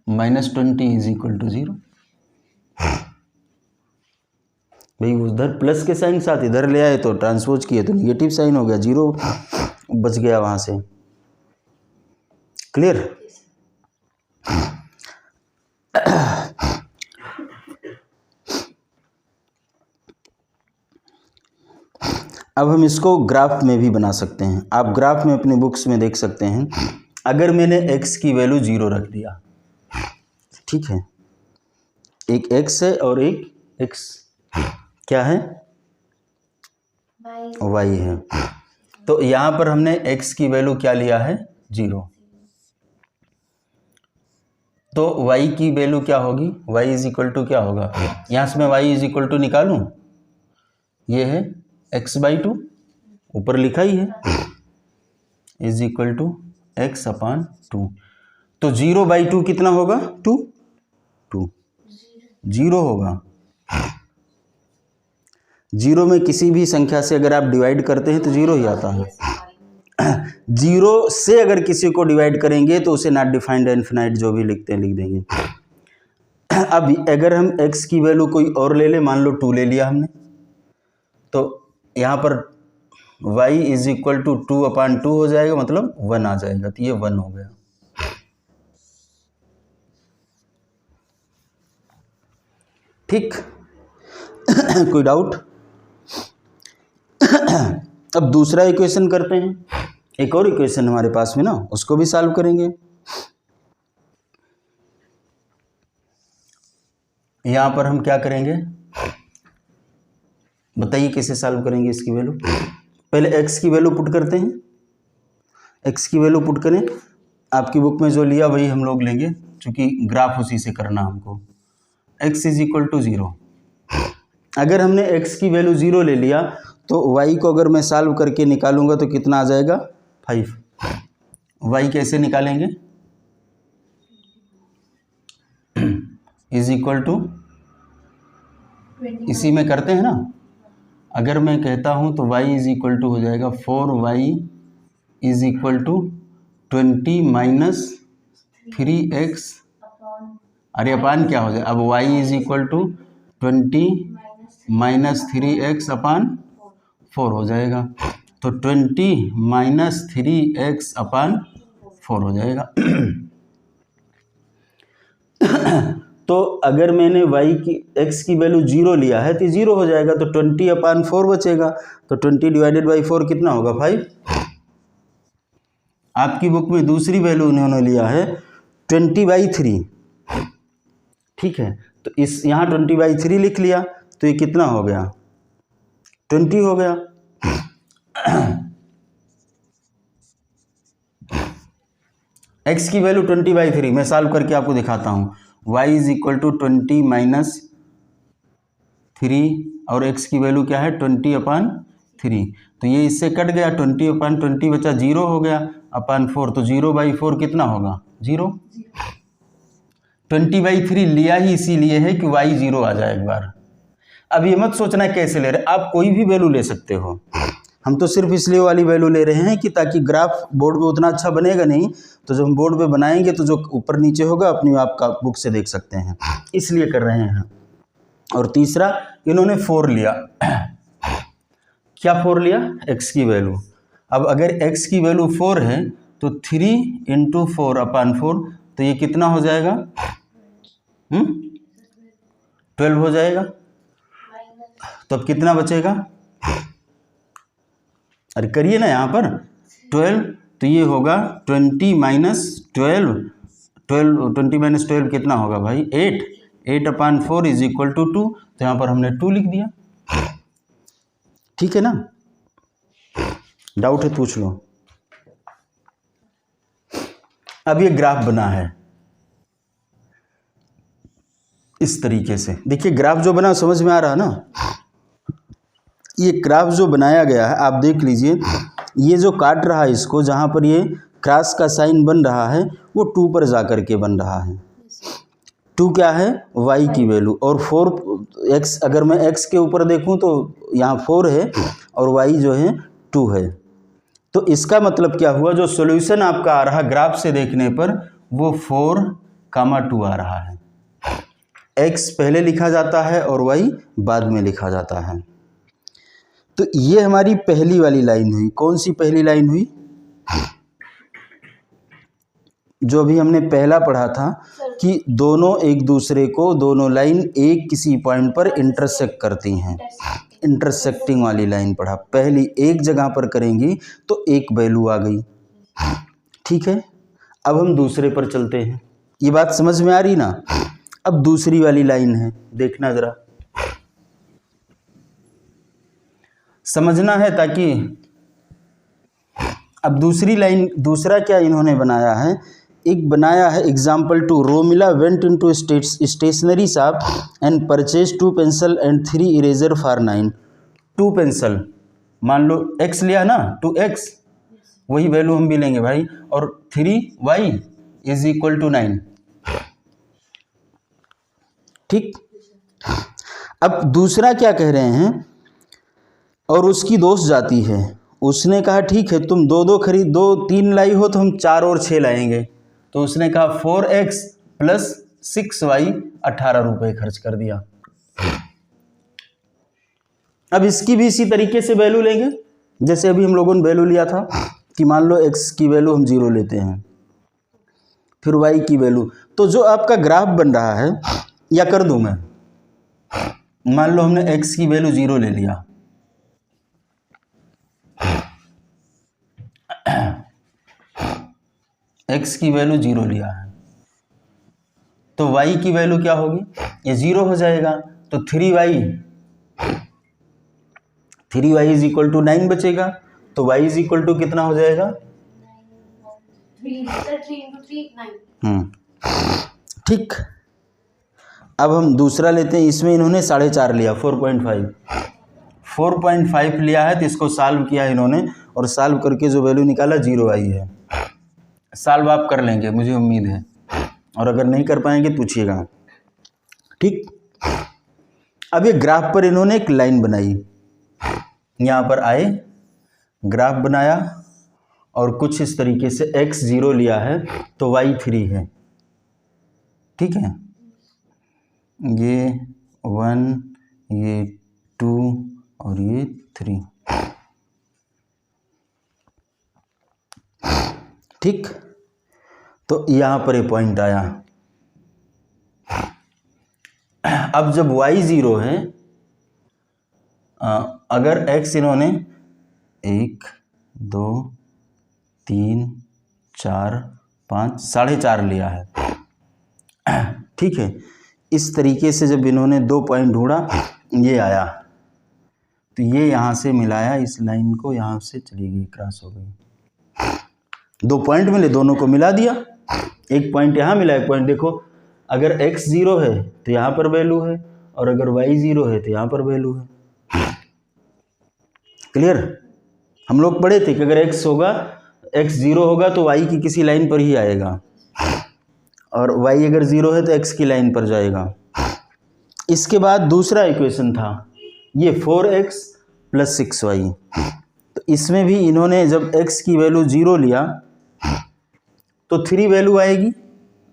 minus 20 is equal to 0। भाई उधर प्लस के साइन साथ इधर ले आए तो ट्रांसपोज किए तो निगेटिव साइन हो गया, 0 बच गया वहां से। क्लियर? अब हम इसको ग्राफ में भी बना सकते हैं। आप ग्राफ में अपने बुक्स में देख सकते हैं। अगर मैंने x की वैल्यू 0 रख दिया, ठीक है, एक x है और एक x क्या है? y है। तो यहाँ पर हमने x की वैल्यू क्या लिया है 0, तो y की वैल्यू क्या होगी, y इज इक्वल टू क्या होगा, यहाँ से मैं y इज इक्वल टू निकालूं, ये है x/2, ऊपर लिखा ही है इज इक्वल टू x/2, तो 0/2 कितना होगा 2 0 होगा। 0 में किसी भी संख्या से अगर आप डिवाइड करते हैं तो 0 ही आता है। 0 से अगर किसी को डिवाइड करेंगे तो उसे नॉट डिफाइंड इनफिनाइट जो भी लिखते हैं लिख देंगे। अब अगर हम x की वैल्यू कोई और ले ले, मान लो 2 ले लिया हमने, तो यहाँ पर y इज इक्वल टू 2/2 हो जाएगा, मतलब 1 आ जाएगा, तो ये 1 हो गया। ठीक, कोई डाउट? अब दूसरा इक्वेशन करते हैं, एक और इक्वेशन हमारे पास में ना, उसको भी सॉल्व करेंगे। यहाँ पर हम क्या करेंगे बताइए, कैसे सॉल्व करेंगे इसकी वैल्यू। पहले x की वैल्यू पुट करते हैं, x की वैल्यू पुट करें, आपकी बुक में जो लिया वही हम लोग लेंगे, क्योंकि ग्राफ उसी से करना हमको। x इज इक्वल टू 0, अगर हमने x की वैल्यू 0 ले लिया तो y को अगर मैं सॉल्व करके निकालूंगा तो कितना आ जाएगा 5। y कैसे निकालेंगे, इज इक्वल टू इसी में करते हैं ना, अगर मैं कहता हूं तो y इज इक्वल टू हो जाएगा 4y is equal to 20 minus 3x, अरे अपान क्या हो जाए, अब y is equal to 20 minus 3x/4 हो जाएगा, तो 20 माइनस 3x/4 हो जाएगा। तो अगर मैंने x की वैल्यू 0 लिया है तो 0 हो जाएगा, तो 20/4 बचेगा, तो 20 डिवाइडेड बाई 4 कितना होगा 5। आपकी बुक में दूसरी वैल्यू उन्होंने लिया है 20/3, ठीक है, तो इस यहाँ 20/3 लिख लिया, तो ये कितना हो गया 20 हो गया। x की वैल्यू 20/3 मैं सॉल्व करके आपको दिखाता हूँ, y is equal to 20 minus 3 और x की वैल्यू क्या है 20/3, तो ये इससे कट गया, 20/20 बचा 0 हो गया अपन 4, तो 0/4 कितना होगा 0। 20/3 लिया ही इसीलिए है कि y 0 आ जाए एक बार। अब ये मत सोचना कैसे ले रहे, आप कोई भी वैल्यू ले सकते हो, हम तो सिर्फ इसलिए वाली वैल्यू ले रहे हैं कि ताकि ग्राफ बोर्ड पे उतना अच्छा बनेगा नहीं, तो जब हम बोर्ड पे बनाएंगे तो जो ऊपर नीचे होगा अपनी आप का बुक से देख सकते हैं, इसलिए कर रहे हैं। और तीसरा इन्होंने 4 लिया, क्या 4 लिया x की वैल्यू, अब अगर x की वैल्यू 4 है तो 3 × 4/4, तो ये कितना हो जाएगा 12 हो जाएगा, तो अब कितना बचेगा, अरे करिए ना यहाँ पर 12, तो ये होगा 20 माइनस 12, 20 माइनस 12 कितना होगा भाई 8/4 इज इक्वल टू 2, तो यहाँ पर हमने 2 लिख दिया। ठीक है ना, डाउट है पूछ लो। अब ये ग्राफ बना है इस तरीके से, देखिए ग्राफ जो बना समझ में आ रहा है ना, ये ग्राफ जो बनाया गया है आप देख लीजिए, ये जो काट रहा है इसको, जहाँ पर ये क्रॉस का साइन बन रहा है वो 2 पर जाकर के बन रहा है। 2 क्या है y की वैल्यू, और 4x, अगर मैं x के ऊपर देखूं तो यहाँ 4 है और y जो है 2 है, तो इसका मतलब क्या हुआ, जो सॉल्यूशन आपका आ रहा ग्राफ से देखने पर वो 4,2 आ रहा है। x पहले लिखा जाता है और y बाद में लिखा जाता है। तो ये हमारी पहली वाली लाइन हुई, कौन सी पहली लाइन हुई, जो अभी हमने पहला पढ़ा था कि दोनों एक दूसरे को, दोनों लाइन एक किसी पॉइंट पर इंटरसेक्ट करती हैं, इंटरसेक्टिंग वाली लाइन पढ़ा, पहली एक जगह पर करेंगी तो एक वैल्यू आ गई। ठीक है, अब हम दूसरे पर चलते हैं, ये बात समझ में आ रही ना। अब दूसरी वाली लाइन है, देखना जरा, समझना है ताकि अब दूसरी लाइन, दूसरा क्या इन्होंने बनाया है, एक बनाया है example 2, Romila went into stationery shop and purchase 2 pencil and 3 eraser for 9। 2 pencil, मान लो x लिया ना, 2x, वही वैल्यू हम भी लेंगे भाई, और 3y इज इक्वल टू 9। ठीक। अब दूसरा क्या कह रहे हैं, और उसकी दोस्त जाती है, उसने कहा ठीक है तुम 2-2 खरीद, 2-3 लाई हो तो हम 4 और 6 लाएंगे। तो उसने कहा 4x प्लस 6y 18 रुपये खर्च कर दिया। अब इसकी भी इसी तरीके से वैल्यू लेंगे जैसे अभी हम लोगों ने वैल्यू लिया था कि मान लो x की वैल्यू हम 0 लेते हैं, फिर y की वैल्यू, तो जो आपका ग्राफ बन रहा है, या कर दूं मैं, मान लो हमने x की वैल्यू 0 ले लिया, x की वैल्यू 0 लिया है, तो y की वैल्यू क्या होगी, ये 0 हो जाएगा, तो 3y इज इक्वल टू 9 बचेगा, तो y इज इक्वल टू कितना हो जाएगा, 9। ठीक। अब हम दूसरा लेते हैं, इसमें इन्होंने 4.5 लिया, 4.5 लिया है, तो इसको सॉल्व किया इन्होंने, और सॉल्व करके जो वैल्यू निकाला 0 आई है। सॉल्व आप कर लेंगे मुझे उम्मीद है, और अगर नहीं कर पाएंगे पूछिएगा। ठीक। अब ये ग्राफ पर इन्होंने एक लाइन बनाई, यहाँ पर आए, ग्राफ बनाया, और कुछ इस तरीके से x 0 लिया है तो y 3 है। ठीक है, ये 1, ये 2 और ये 3। ठीक। तो यहाँ पर ये पॉइंट आया। अब जब y 0 है, अगर x इन्होंने 1, 2, 3, 4, 5, 4.5 लिया है, ठीक है, इस तरीके से जब इन्होंने 2 पॉइंट ढूंढा, ये आया, तो ये यहाँ से मिलाया, इस लाइन को यहाँ से चली गई, क्रॉस हो गई, 2 पॉइंट मिले, दोनों को मिला दिया, एक पॉइंट यहाँ मिला, एक पॉइंट, देखो अगर x 0 है तो यहाँ पर वैल्यू है, और अगर y 0 है तो यहाँ पर वैल्यू है। क्लियर। हम लोग पढ़े थे कि अगर x होगा, x 0 होगा तो y की किसी लाइन पर ही आएगा, और y अगर 0 है तो x की लाइन पर जाएगा। इसके बाद दूसरा इक्वेशन था ये 4x प्लस 6y, तो इसमें भी इन्होंने जब x की वैल्यू 0 लिया तो 3 वैल्यू आएगी,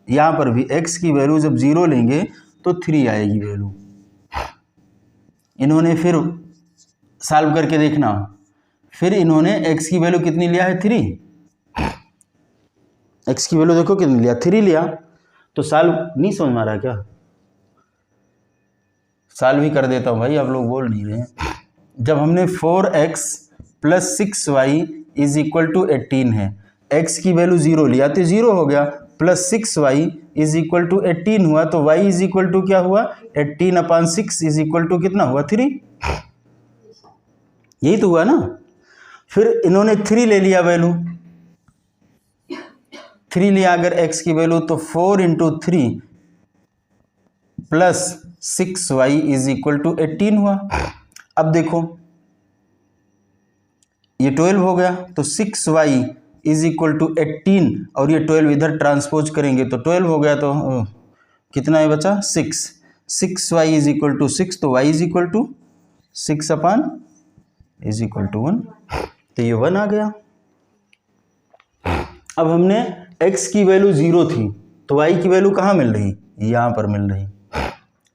यहाँ पर भी x की वैल्यू जब 0 लेंगे तो 3 आएगी वैल्यू। इन्होंने फिर सॉल्व करके देखना, फिर इन्होंने x की वैल्यू कितनी लिया है, 3, x की वैल्यू देखो कितनी लिया, 3 लिया, तो सॉल्व नहीं समझ में आ रहा क्या, सॉल्व ही कर देता हूँ भाई, आप लोग बोल नहीं रहे हैं। जब हमने 4x plus 6y is equal to 18 है, x की वैल्यू 0 लिया तो 0 हो गया, plus 6y is equal to 18 हुआ, तो y इज इक्वल टू क्या हुआ, 18/6 इज इक्वल टू कितना हुआ, 3। यही तो हुआ ना। फिर इन्होंने 3 ले लिया वैल्यू, 3 लिया अगर x की वैल्यू, तो 4 into 3 plus 6y is equal to 18 हुआ। अब देखो ये 12 हो गया, तो 6y इज इक्वल टू 18, और ये 12 इधर ट्रांसपोज करेंगे तो 12 हो गया, तो कितना है बचा, 6। 6y इज इक्वल टू 6, तो y इज इक्वल टू 6/1, तो ये 1 आ गया। अब हमने x की वैल्यू 0 थी, तो y की वैल्यू कहाँ मिल रही, यहाँ पर मिल रही।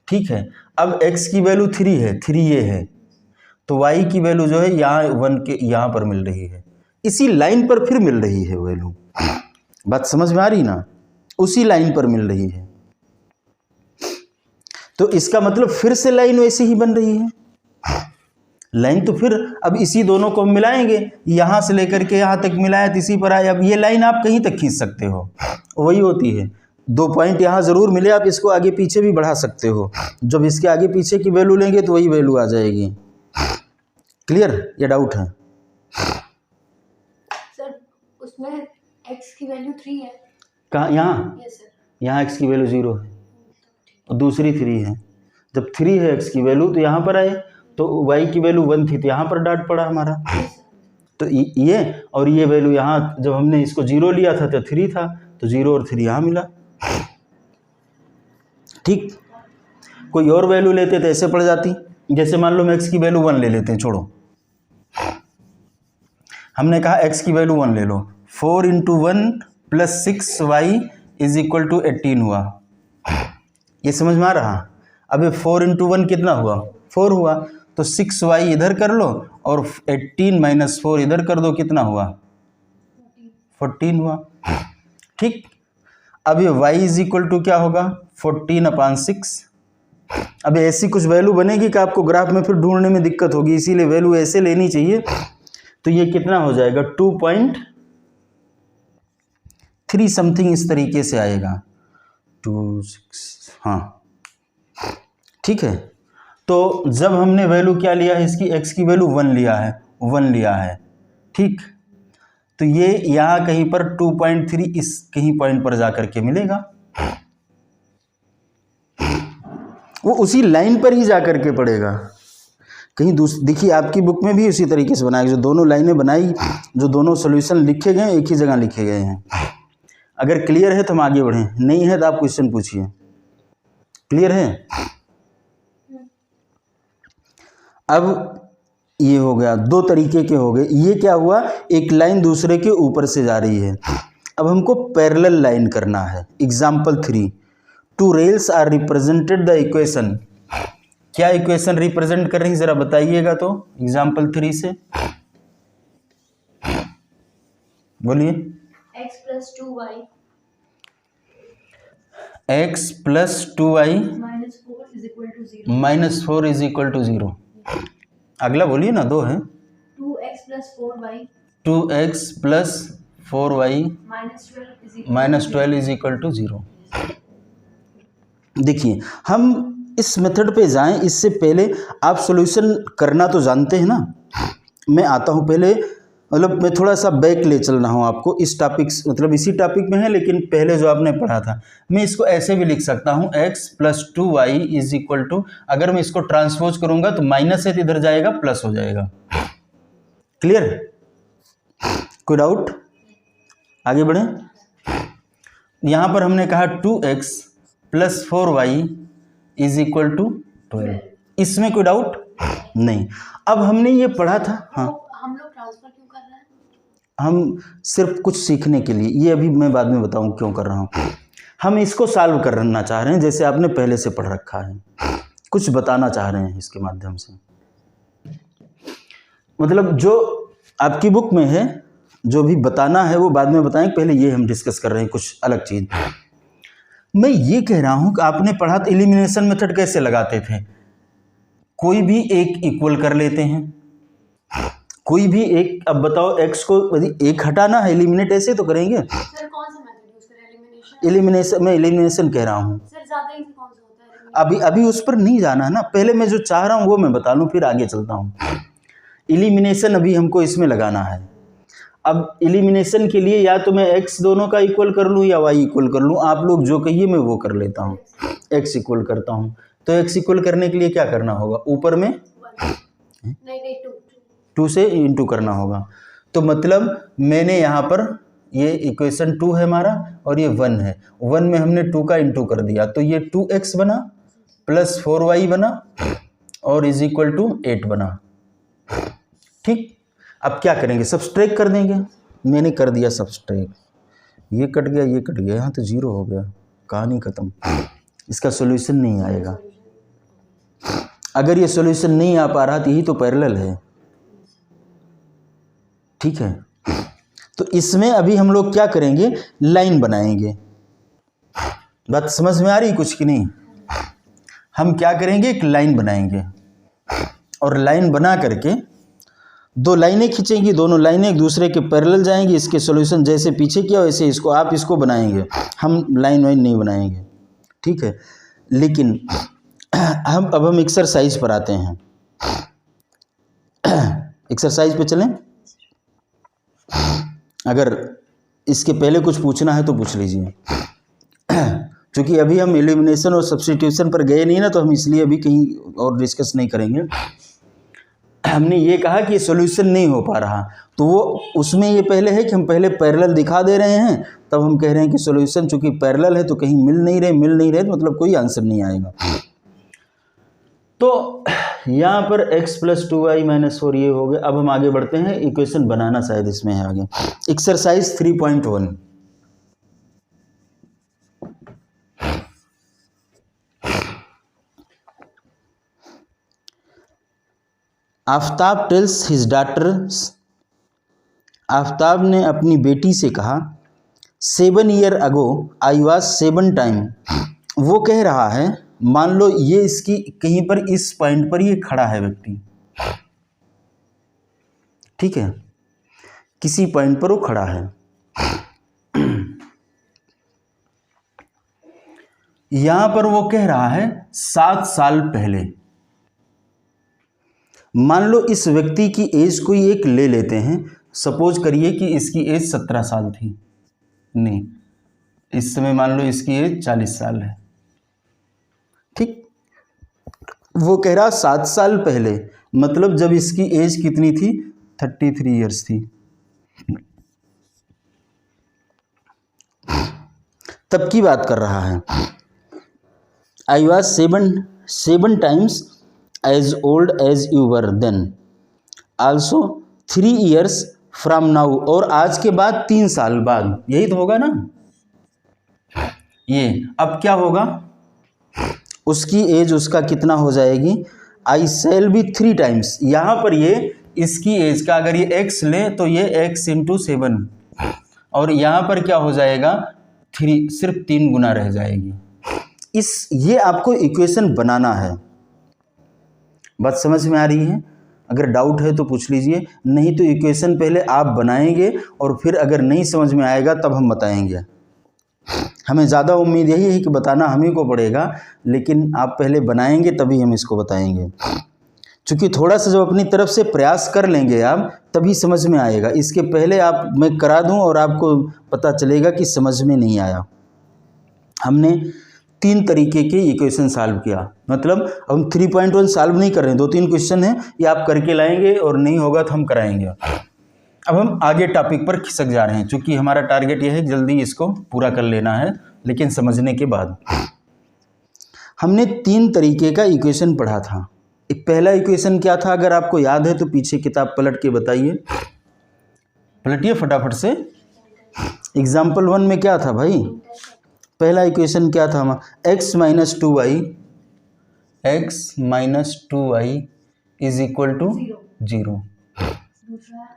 ठीक है, अब x की वैल्यू 3 है, 3 ये है, तो y की वैल्यू जो है यहाँ 1 के यहाँ पर मिल रही है, इसी लाइन पर फिर मिल रही है वैल्यू। बात समझ में आ रही ना, उसी लाइन पर मिल रही है, तो इसका मतलब फिर से लाइन वैसी ही बन रही है। लाइन तो फिर अब इसी दोनों को हम मिलाएंगे, यहाँ से लेकर के यहाँ तक मिलाया तो इसी पर आए। अब ये लाइन आप कहीं तक खींच सकते हो, वही होती है, 2 पॉइंट यहाँ ज़रूर मिले, आप इसको आगे पीछे भी बढ़ा सकते हो, जब इसके आगे पीछे की वैल्यू लेंगे तो वही वैल्यू आ जाएगी। क्लियर, ये डाउट है सर उसमें x की वैल्यू 3 है। कहाँ? यहाँ यस सर। यहाँ x की वैल्यू 0 है और दूसरी 3 है। जब 3 है x की वैल्यू तो यहाँ पर आए, तो y की वैल्यू 1 थी तो यहाँ पर डॉट पड़ा हमारा। तो ये और ये वैल्यू यहाँ जब हमने इसको 0 लिया था तो 3 था, तो 0 और 3 यहाँ मिला। ठीक, कोई और वैल्यू लेते तो ऐसे पड़ जाती। जैसे मान लो मैं x की वैल्यू 1 ले लेते हैं, छोड़ो, हमने कहा x की वैल्यू 1 ले लो, 4 into 1 plus 6y is equal to 18 हुआ। ये समझ में आ रहा? अब ये 4 इंटू 1 कितना हुआ? 4 हुआ, तो 6y इधर कर लो और 18 माइनस 4 इधर कर दो, कितना हुआ? 14 हुआ। ठीक, अब ये y इज इक्वल टू क्या होगा? 14/6। अब ऐसी कुछ वैल्यू बनेगी कि आपको ग्राफ में फिर ढूंढने में दिक्कत होगी, इसीलिए वैल्यू ऐसे लेनी चाहिए। तो ये कितना हो जाएगा? 2.3 समथिंग इस तरीके से आएगा, 26। हाँ ठीक है। तो जब हमने वैल्यू क्या लिया है इसकी, x की वैल्यू 1 लिया है, 1 लिया है। ठीक, तो ये यहाँ कहीं पर 2.3 इस कहीं पॉइंट पर जाकर के मिलेगा, वो उसी लाइन पर ही जाकर के पड़ेगा। कहीं देखिए आपकी बुक में भी उसी तरीके से बनाया, जो दोनों लाइनें बनाई, जो दोनों सॉल्यूशन लिखे गए हैं एक ही जगह लिखे गए हैं। अगर क्लियर है तो हम आगे बढ़ें, नहीं है तो आप क्वेश्चन पूछिए। क्लियर है? अब ये हो गया, दो तरीके के हो गए। ये क्या हुआ, एक लाइन दूसरे के ऊपर से जा रही है। अब हमको पैरेलल लाइन करना है। Example 3, 2 rails are represented the equation. क्या इक्वेशन रिप्रेजेंट कर रही है जरा बताइएगा तो एग्जाम्पल 3 से, बोलिए। x plus 2y minus 4 is equal to 0। अगला बोलिए ना, 2 है। 2x plus 4y 2x plus 4y minus 12 is equal to 0। देखिए हम इस मेथड पे जाएं, इससे पहले आप सॉल्यूशन करना तो जानते हैं ना। मैं आता हूं पहले, मतलब मैं थोड़ा सा बैक ले चल रहा हूं आपको इस टॉपिक, मतलब इसी टॉपिक में है लेकिन पहले जो आपने पढ़ा था। मैं इसको ऐसे भी लिख सकता हूं, x plus 2y is equal to, अगर मैं इसको ट्रांसपोज करूंगा तो माइनस है तो इधर जाएगा प्लस हो जाएगा। क्लियर? कोई डाउट? आगे बढ़ें। यहां पर हमने कहा 2x plus 4y is equal to 12। इसमें कोई डाउट नहीं। अब हमने ये पढ़ा था, हाँ, हम लोग ट्रांसफर क्यों कर रहे हैं? हम सिर्फ कुछ सीखने के लिए, ये अभी मैं बाद में बताऊं क्यों कर रहा हूं। हम इसको सॉल्व करना चाह रहे हैं, जैसे आपने पहले से पढ़ रखा है, कुछ बताना चाह रहे हैं इसके माध्यम से। मतलब जो आपकी बुक में है, जो भी बताना है वो बाद में बताएं, पहले ये हम डिस्कस कर रहे हैं कुछ अलग चीज। मैं ये कह रहा हूं कि आपने पढ़ा तो एलिमिनेशन मेथड कैसे लगाते थे। कोई भी एक इक्वल कर लेते हैं, कोई भी एक। अब बताओ x को यदि एक हटाना है, एलिमिनेट ऐसे तो करेंगे। सर कौन सा मेथड यूज करें? एलिमिनेशन? एलिमिनेशन, मैं एलिमिनेशन कह रहा हूं। सर ज्यादा इजी कौन सा होता है? अभी उस पर नहीं जाना है ना, पहले मैं जो चाह रहा हूं वो मैं बता लूं फिर आगे चलता हूं। एलिमिनेशन अभी हमको इसमें लगाना है। अब एलिमिनेशन के लिए या तो मैं x दोनों का इक्वल कर लूं या y इक्वल कर लूं, आप लोग जो कहिए मैं वो कर लेता हूं। x इक्वल करता हूं, तो x इक्वल करने के लिए क्या करना होगा, ऊपर में नहीं 2 से इंटू करना होगा। तो मतलब मैंने यहाँ पर ये इक्वेशन 2 है हमारा और ये 1 है, 1 में हमने 2 का इंटू कर दिया, तो ये 2x बना प्लस 4y बना और इज इक्वल टू 8 बना। ठीक, अब क्या करेंगे, सब्सट्रैक्ट कर देंगे। मैंने कर दिया सब्सट्रैक्ट, ये कट गया ये कट गया, यहाँ तो 0 हो गया, कहानी खत्म। इसका सॉल्यूशन नहीं आएगा। अगर ये सॉल्यूशन नहीं आ पा रहा तो यही तो पैरेलल है। ठीक है, तो इसमें अभी हम लोग क्या करेंगे, लाइन बनाएंगे। बात समझ में आ रही कुछ कि नहीं? हम क्या करेंगे, एक लाइन बनाएंगे और लाइन बना करके 2 लाइनें खींचेंगी, दोनों लाइनें एक दूसरे के पैरेलल जाएंगी। इसके सॉल्यूशन जैसे पीछे किया वैसे इसको आप इसको बनाएंगे, हम लाइन वाइन नहीं बनाएंगे। ठीक है, लेकिन अब हम एक्सरसाइज पर आते हैं। एक्सरसाइज पे चलें। अगर इसके पहले कुछ पूछना है तो पूछ लीजिए। क्योंकि अभी हम एलिमिनेशन और सब्स्टिट्यूशन पर गए नहीं ना, तो हम इसलिए अभी कहीं और डिस्कस नहीं करेंगे। हमने ये कहा कि सॉल्यूशन नहीं हो पा रहा, तो वो उसमें ये पहले है कि हम पहले पैरेलल दिखा दे रहे हैं, तब हम कह रहे हैं कि सॉल्यूशन चूंकि पैरेलल है तो कहीं मिल नहीं रहे तो मतलब कोई आंसर नहीं आएगा। तो यहाँ पर x + 2y - 4 ये हो गया। अब हम आगे बढ़ते हैं, इक्वेशन बनाना शायद इसमें है आगे। Exercise 3.1। Aftab tales his daughter, Aftab ने अपनी बेटी से कहा 7 year ago I was 7 time. वो कह रहा है, मान लो ये इसकी कहीं पर इस पॉइंट पर ये खड़ा है व्यक्ति, ठीक है, किसी पॉइंट पर वो खड़ा है। यहां पर वो कह रहा है 7 साल पहले। मान लो इस व्यक्ति की एज कोई एक ले लेते हैं, सपोज करिए कि इसकी एज 17 साल थी, नहीं इस समय मान लो इसकी एज 40 साल है, ठीक। वो कह रहा 7 साल पहले, मतलब जब इसकी एज कितनी थी, 33 ईयर्स थी, तब की बात कर रहा है। I was 7 times as old as you were then, also 3 years from now, और आज के बाद 3 साल बाद, यही तो होगा ना ये। अब क्या होगा, उसकी एज उसका कितना हो जाएगी, आई शैल बी 3 टाइम्स। यहाँ पर ये इसकी एज का अगर ये x ले तो ये x × 7, और यहाँ पर क्या हो जाएगा 3, सिर्फ 3 गुना रह जाएगी। ये आपको इक्वेशन बनाना है। बात समझ में आ रही है? अगर डाउट है तो पूछ लीजिए, नहीं तो इक्वेशन पहले आप बनाएंगे और फिर अगर नहीं समझ में आएगा तब हम बताएंगे। हमें ज़्यादा उम्मीद यही है कि बताना हम ही को पड़ेगा, लेकिन आप पहले बनाएंगे तभी हम इसको बताएंगे। क्योंकि थोड़ा सा जब अपनी तरफ से प्रयास कर लेंगे आप, तभी समझ में आएगा। इसके पहले मैं करा दूं और आपको पता चलेगा कि समझ में नहीं आया। हमने 3 तरीके के इक्वेशन सॉल्व किया, मतलब हम 3.1 सॉल्व नहीं कर रहे हैं, 2-3 क्वेश्चन हैं, ये आप करके लाएंगे और नहीं होगा तो हम कराएंगे। अब हम आगे टॉपिक पर खिसक जा रहे हैं, क्योंकि हमारा टारगेट यह है कि जल्दी इसको पूरा कर लेना है, लेकिन समझने के बाद। हमने 3 तरीके का इक्वेशन पढ़ा था। पहला इक्वेशन क्या था, अगर आपको याद है तो पीछे किताब पलट के बताइए, पलटिए फटाफट से। एग्जाम्पल 1 में क्या था भाई, पहला इक्वेशन क्या था हमारा, x - 2y is equal to 0। दूसरा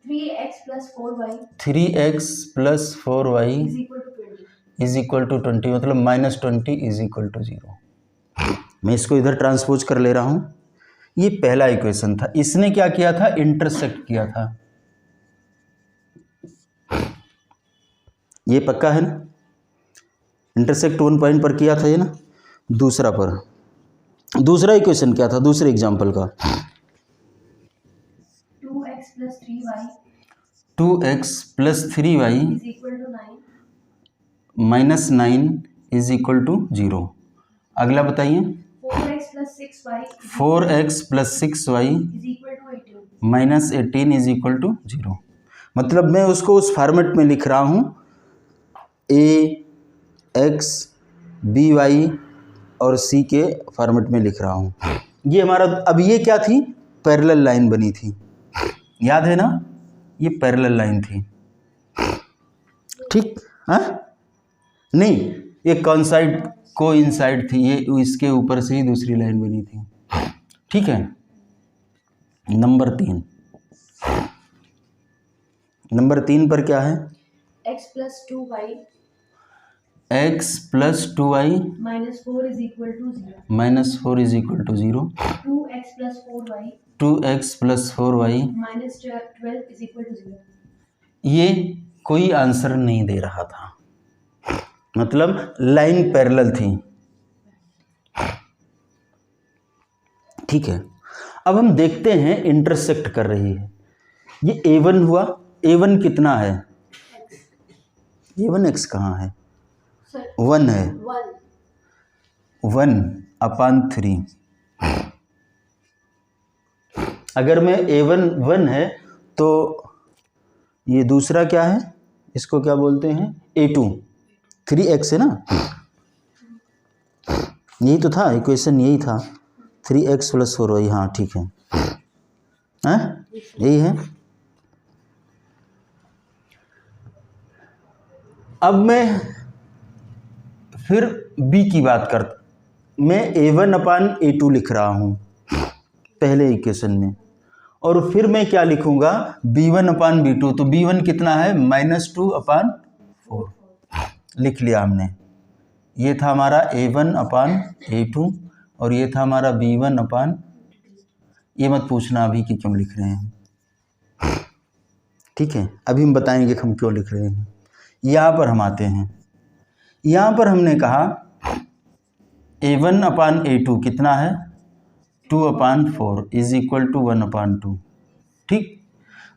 3x + 4y 3x + 4y is equal to 20, मतलब -20 इज इक्वल टू 0। मैं इसको इधर ट्रांसपोज कर ले रहा हूँ। ये पहला इक्वेशन था। इसने क्या किया था, इंटरसेक्ट किया था। ये पक्का है ना, इंटरसेक्ट 1 पॉइंट पर किया था ये ना। दूसरा इक्वेशन क्या था, दूसरे एग्जाम्पल का, 2x + 3y 2x + 3y is equal to 9 -9 is equal to 0। अगला बताइए, 4x + 6y 4x + 6y is equal to 18 -18 is equal to 0। मतलब मैं उसको उस फॉर्मेट में लिख रहा हूँ, ax by और c के फॉर्मेट में लिख रहा हूँ। ये हमारा, अब ये क्या थी, पैरेलल लाइन बनी थी, याद है ना, ये पैरेलल लाइन थी, ठीक। हाँ नहीं, ये कोइंसाइड थी, ये इसके ऊपर से ही दूसरी लाइन बनी थी, ठीक है। नंबर 3 पर क्या है, x + 2y x + 2y -4 is equal to 0 -4 is equal to 0। 2x + 4y 2x + 4y -12 is equal to 0। ये कोई आंसर नहीं दे रहा था, मतलब लाइन पैरेलल थी, ठीक है। अब हम देखते हैं इंटरसेक्ट कर रही है। ये A1 हुआ A1 कितना है? A1 x कहाँ है? सर 1 है। 1/3। अगर मैं A1 1 है तो ये दूसरा क्या है, इसको क्या बोलते हैं? A2 3x है ना, यही तो था इक्वेशन, यही था 3x + 4y। हाँ ठीक है, हाँ यही है। अब मैं फिर b की बात करता, मैं A1/A2 लिख रहा हूँ पहले इक्वेशन में, और फिर मैं क्या लिखूंगा? B1/B2। तो B1 कितना है? -2/4 लिख लिया हमने। ये था हमारा A1/A2 और ये था हमारा B1। ये मत पूछना अभी कि क्यों लिख रहे हैं, ठीक है, अभी हम बताएंगे कि हम क्यों लिख रहे हैं। यहाँ पर हम आते हैं, यहाँ पर हमने कहा A1/A2 कितना है? 2/4 = 1/2। ठीक।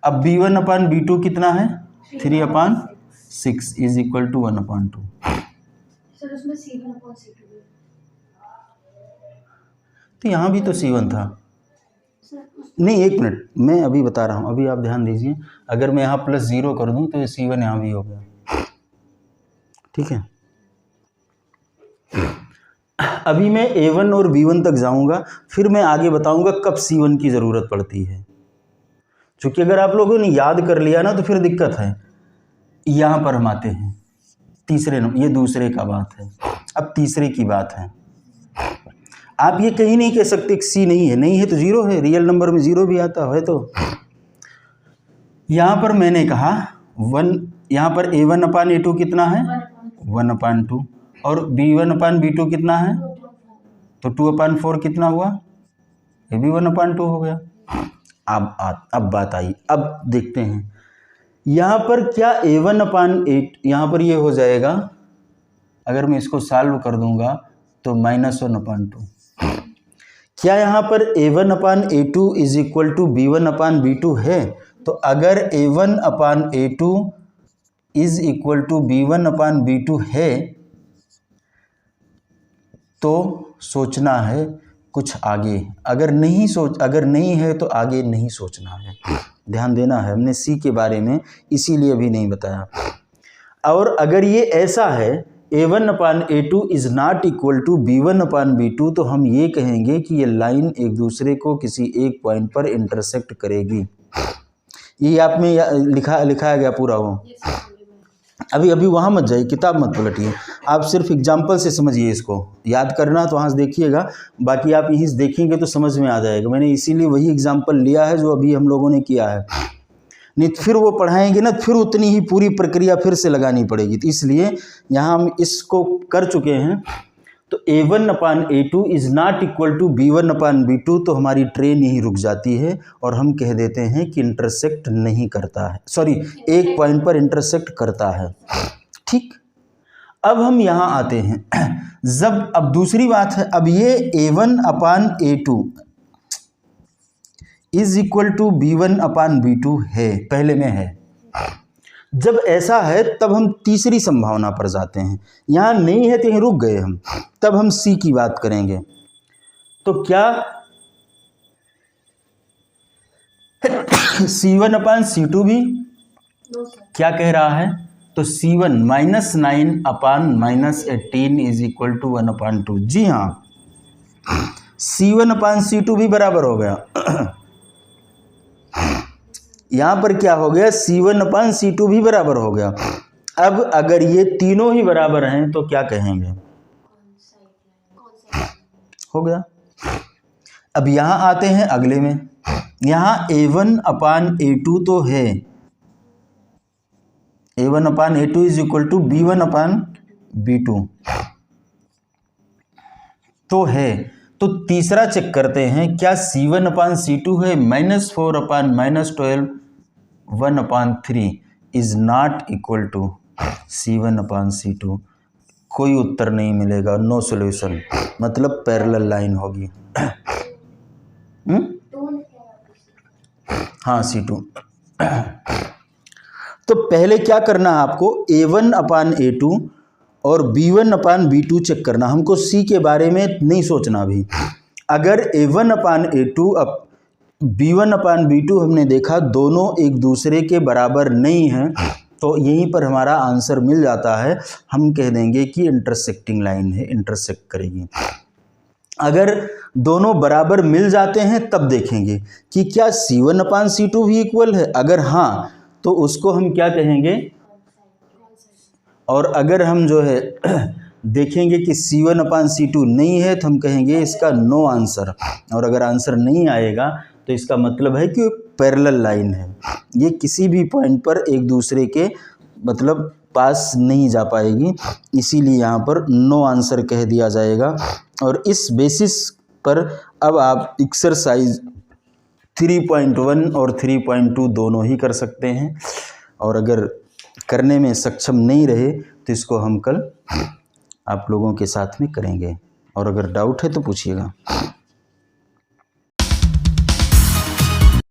अब B1/B2 कितना है? 3/6 = 1/2। सर उसमें C1/C2 भी। तो यहाँ भी तो C1 था। सर नहीं, एक मिनट, मैं अभी बता रहा हूँ, अभी आप ध्यान दीजिए। अगर मैं यहाँ +0 कर दूँ तो ये C1 यहाँ भी हो गया, ठीक है। अभी मैं A1 और B1 तक जाऊँगा, फिर मैं आगे बताऊँगा कब C1 की ज़रूरत पड़ती है। क्योंकि अगर आप लोगों ने याद कर लिया ना तो फिर दिक्कत है। यहाँ पर हम आते हैं तीसरे नंबर, ये दूसरे का बात है, अब तीसरे की बात है। आप ये कहीं नहीं कह सकते कि C नहीं है, नहीं है तो 0 है, रियल नंबर में 0 भी आता है। तो यहाँ पर मैंने कहा 1, यहाँ पर A1/A2 कितना है? 1/2 और B1/B2 कितना है? तो 2/4 कितना हुआ? ये भी 1/2 हो गया। अब बात आई, अब देखते हैं यहाँ पर क्या A1/8, यहाँ पर ये हो जाएगा, अगर मैं इसको सॉल्व कर दूंगा तो -1/2। क्या यहाँ पर A1/A2 = B1/B2 है? तो अगर A1/A2 = B1/B2 है तो सोचना है कुछ आगे, अगर नहीं है तो आगे नहीं सोचना है, ध्यान देना है। हमने C के बारे में इसीलिए अभी नहीं बताया। और अगर ये ऐसा है A1/A2 = B1/B2 तो हम ये कहेंगे कि ये लाइन एक दूसरे को किसी एक पॉइंट पर इंटरसेक्ट करेगी। ये आप में लिखा गया पूरा वो। अभी वहाँ मत जाइए, किताब मत पलटिए, आप सिर्फ एग्जाम्पल से समझिए इसको। याद करना तो वहाँ से देखिएगा, बाकी आप यहीं से देखेंगे तो समझ में आ जाएगा। मैंने इसीलिए वही एग्जाम्पल लिया है जो अभी हम लोगों ने किया है, नहीं फिर वो पढ़ाएंगे ना, फिर उतनी ही पूरी प्रक्रिया फिर से लगानी पड़ेगी। तो इसलिए यहाँ हम इसको कर चुके हैं। तो A1/A2 = B1/B2 तो हमारी ट्रेन यहीं रुक जाती है और हम कह देते हैं कि इंटरसेक्ट नहीं करता है, सॉरी एक पॉइंट पर इंटरसेक्ट करता है। ठीक। अब हम यहाँ आते हैं, अब दूसरी बात है, अब ये A1/A2 = B1/B2 है, पहले में है। जब ऐसा है तब हम तीसरी संभावना पर जाते हैं। यहाँ नहीं है तो यहीं रुक गए हम, तब हम C की बात करेंगे। तो क्या C1/C2 भी क्या कह रहा है? तो C1 -9/-18 = 1/2। जी हाँ, C1/C2 भी बराबर हो गया। यहाँ पर क्या हो गया? C1/C2 भी बराबर हो गया। अब अगर ये तीनों ही बराबर हैं तो क्या कहेंगे? हो गया। अब यहाँ आते हैं अगले में, यहाँ A1/A2 तो है, A1/A2 = B1/B2 तो है। तो तीसरा चेक करते हैं, क्या C1/C2 है? -4/-12 1/3 is not equal to C1/C2। कोई उत्तर नहीं मिलेगा, नो सॉल्यूशन, मतलब पैरेलल लाइन होगी। हाँ C2। तो पहले क्या करना है आपको, A1/A2 और B1/B2 चेक करना। हमको C के बारे में नहीं सोचना अभी। अगर A1/A2 अब B1/B2 हमने देखा दोनों एक दूसरे के बराबर नहीं हैं, तो यहीं पर हमारा आंसर मिल जाता है। हम कह देंगे कि इंटरसेक्टिंग लाइन है, इंटरसेक्ट करेगी। अगर दोनों बराबर मिल जाते हैं तब देखेंगे कि क्या C1/C2 भी इक्वल है। अगर हाँ तो उसको हम क्या कहेंगे, और अगर हम जो है देखेंगे कि C1/C2 नहीं है तो हम कहेंगे इसका नो आंसर। और अगर आंसर नहीं आएगा तो इसका मतलब है कि पैरेलल लाइन है, ये किसी भी पॉइंट पर एक दूसरे के मतलब पास नहीं जा पाएगी, इसीलिए यहाँ पर नो आंसर कह दिया जाएगा। और इस बेसिस पर अब आप एक्सरसाइज 3.1 और 3.2 दोनों ही कर सकते हैं। और अगर करने में सक्षम नहीं रहे तो इसको हम कल आप लोगों के साथ में करेंगे। और अगर डाउट है तो पूछिएगा।